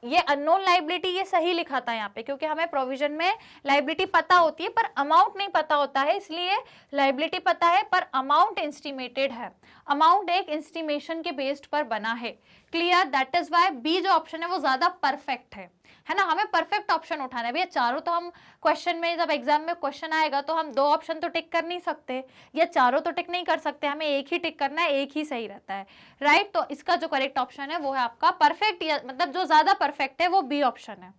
ये अननोन लाइबिलिटी ये सही लिखा था यहाँ पे, क्योंकि हमें प्रोविजन में लाइबिलिटी पता होती है पर अमाउंट नहीं पता होता है, इसलिए लाइबिलिटी पता है पर अमाउंट एस्टिमेटेड है, अमाउंट एक एस्टिमेशन के बेस्ड पर बना है। Clear? That is why B जो ऑप्शन है वो ज्यादा परफेक्ट है ना। हमें परफेक्ट ऑप्शन उठाना है भैया, चारों तो हम क्वेश्चन में जब एग्जाम में क्वेश्चन आएगा तो हम 2 ऑप्शन तो टिक कर नहीं सकते या चारों तो टिक नहीं कर सकते, हमें एक ही टिक करना है, एक ही सही रहता है, राइट। तो इसका जो करेक्ट ऑप्शन है वो है आपका परफेक्ट, मतलब जो ज्यादा परफेक्ट है वो बी ऑप्शन है।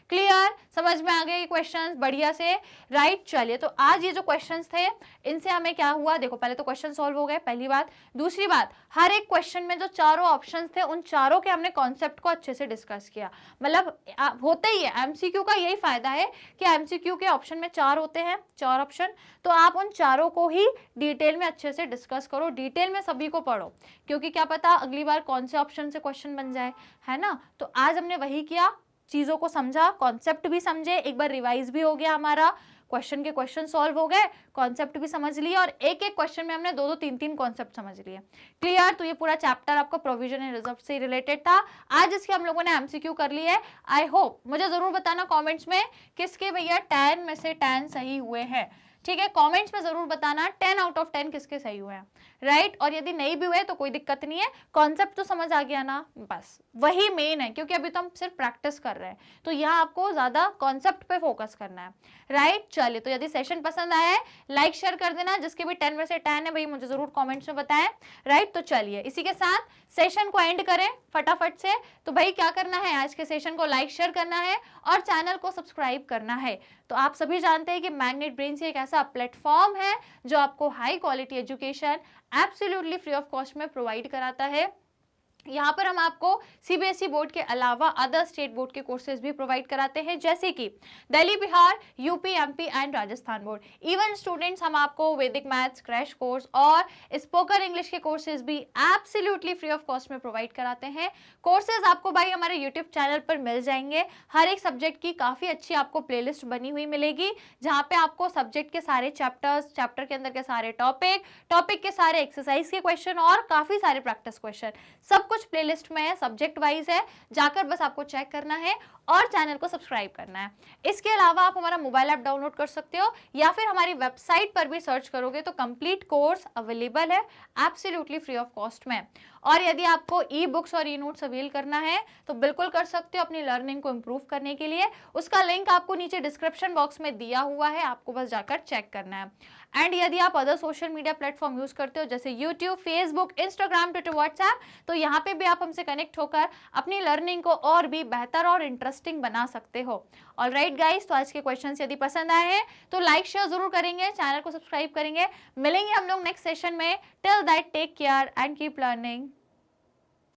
क्लियर? समझ में आ गए क्वेश्चंस बढ़िया से, राइट। चलिए तो आज ये जो क्वेश्चंस थे इनसे हमें क्या हुआ, देखो पहले तो क्वेश्चन सॉल्व हो गए, पहली बात। दूसरी बात, हर एक क्वेश्चन में जो चारों ऑप्शंस थे उन चारों के हमने कॉन्सेप्ट को अच्छे से डिस्कस किया। मतलब होता ही है एमसीक्यू का, यही फायदा है कि एमसीक्यू के ऑप्शन में 4 होते हैं, 4 ऑप्शन, तो आप उन चारों को ही डिटेल में अच्छे से डिस्कस करो, डिटेल में सभी को पढ़ो, क्योंकि क्या पता अगली बार कौन से ऑप्शन से क्वेश्चन बन जाए, है ना। तो आज हमने वही किया, चीजों को समझा, कॉन्सेप्ट भी समझे, एक बार रिवाइज भी हो गया हमारा, क्वेश्चन के क्वेश्चन सॉल्व हो गए, कॉन्सेप्ट भी समझ लिए और एक एक क्वेश्चन में हमने 2-2 3-3 कॉन्सेप्ट समझ लिए। क्लियर? तो ये पूरा चैप्टर आपका प्रोविजन एंड रिजर्व से रिलेटेड था। आज इसके हम लोगों ने एमसीक्यू कर ली है। आई होप, मुझे जरूर बताना कॉमेंट्स में किसके भैया 10 में से 10 सही हुए हैं, ठीक है, कमेंट्स में जरूर बताना 10 आउट ऑफ 10 किसके सही हुए हैं, राइट। और यदि नहीं भी हुए तो कोई दिक्कत नहीं है, कॉन्सेप्ट तो समझ आ गया ना, बस वही मेन है, क्योंकि अभी तो हम सिर्फ प्रैक्टिस कर रहे हैं, तो यहाँ आपको ज्यादा कॉन्सेप्ट पे फोकस करना है, राइट। चलिए तो यदि सेशन पसंद आया है लाइक शेयर कर देना, जिसके भी 10 में से 10 है भाई मुझे जरूर कॉमेंट्स में बताएं, राइट। तो चलिए इसी के साथ सेशन को एंड करें फटाफट से। तो भाई क्या करना है, आज के सेशन को लाइक शेयर करना है और चैनल को सब्सक्राइब करना है। तो आप सभी जानते हैं कि मैग्नेट ब्रेन्स एक ऐसा प्लेटफॉर्म है जो आपको high quality education absolutely free of cost में प्रोवाइड कराता है। यहाँ पर हम आपको सीबीएसई बोर्ड के अलावा अदर स्टेट बोर्ड के कोर्सेज भी प्रोवाइड कराते हैं, जैसे कि Delhi, Bihar, UP, MP and Rajasthan board. Even students, हम आपको वैदिक मैथ्स क्रैश कोर्स और स्पोकन इंग्लिश के कोर्सेज भी एब्सोल्युटली फ्री ऑफ कॉस्ट में प्रोवाइड कराते हैं। कोर्सेज आपको भाई हमारे यूट्यूब चैनल पर मिल जाएंगे। हर एक सब्जेक्ट की काफ़ी अच्छी आपको प्लेलिस्ट बनी हुई मिलेगी, जहाँ पे आपको सब्जेक्ट के सारे चैप्टर्स, चैप्टर के अंदर के सारे टॉपिक के सारे एक्सरसाइज के क्वेश्चन और काफ़ी सारे प्रैक्टिस क्वेश्चन, सब कुछ प्लेलिस्ट में है, सब्जेक्ट वाइज है। जाकर बस आपको चेक करना है और चैनल को सब्सक्राइब करना है। इसके अलावा आप हमारा मोबाइल ऐप डाउनलोड कर सकते हो या फिर हमारी वेबसाइट पर भी सर्च करोगे तो कंप्लीट कोर्स अवेलेबल है एब्सोल्युटली फ्री ऑफ कॉस्ट में। और यदि आपको ई बुक्स और ई नोट्स अवेल करना है तो बिल्कुल कर सकते हो अपनी लर्निंग को इम्प्रूव करने के लिए। उसका लिंक आपको नीचे डिस्क्रिप्शन बॉक्स में दिया हुआ है, आपको बस जाकर चेक करना है। एंड यदि आप other social media platform use करते हो जैसे YouTube, Facebook, Instagram, Twitter, WhatsApp, तो यहाँ पे भी आप हमसे कनेक्ट होकर अपनी लर्निंग को और भी बेहतर और इंटरेस्टिंग बना सकते हो। ऑलराइट गाइस, तो आज के क्वेश्चंस यदि पसंद आए हैं तो लाइक शेयर जरूर करेंगे, चैनल को सब्सक्राइब करेंगे। मिलेंगे हम लोग नेक्स्ट सेशन में। Till that take care and keep learning.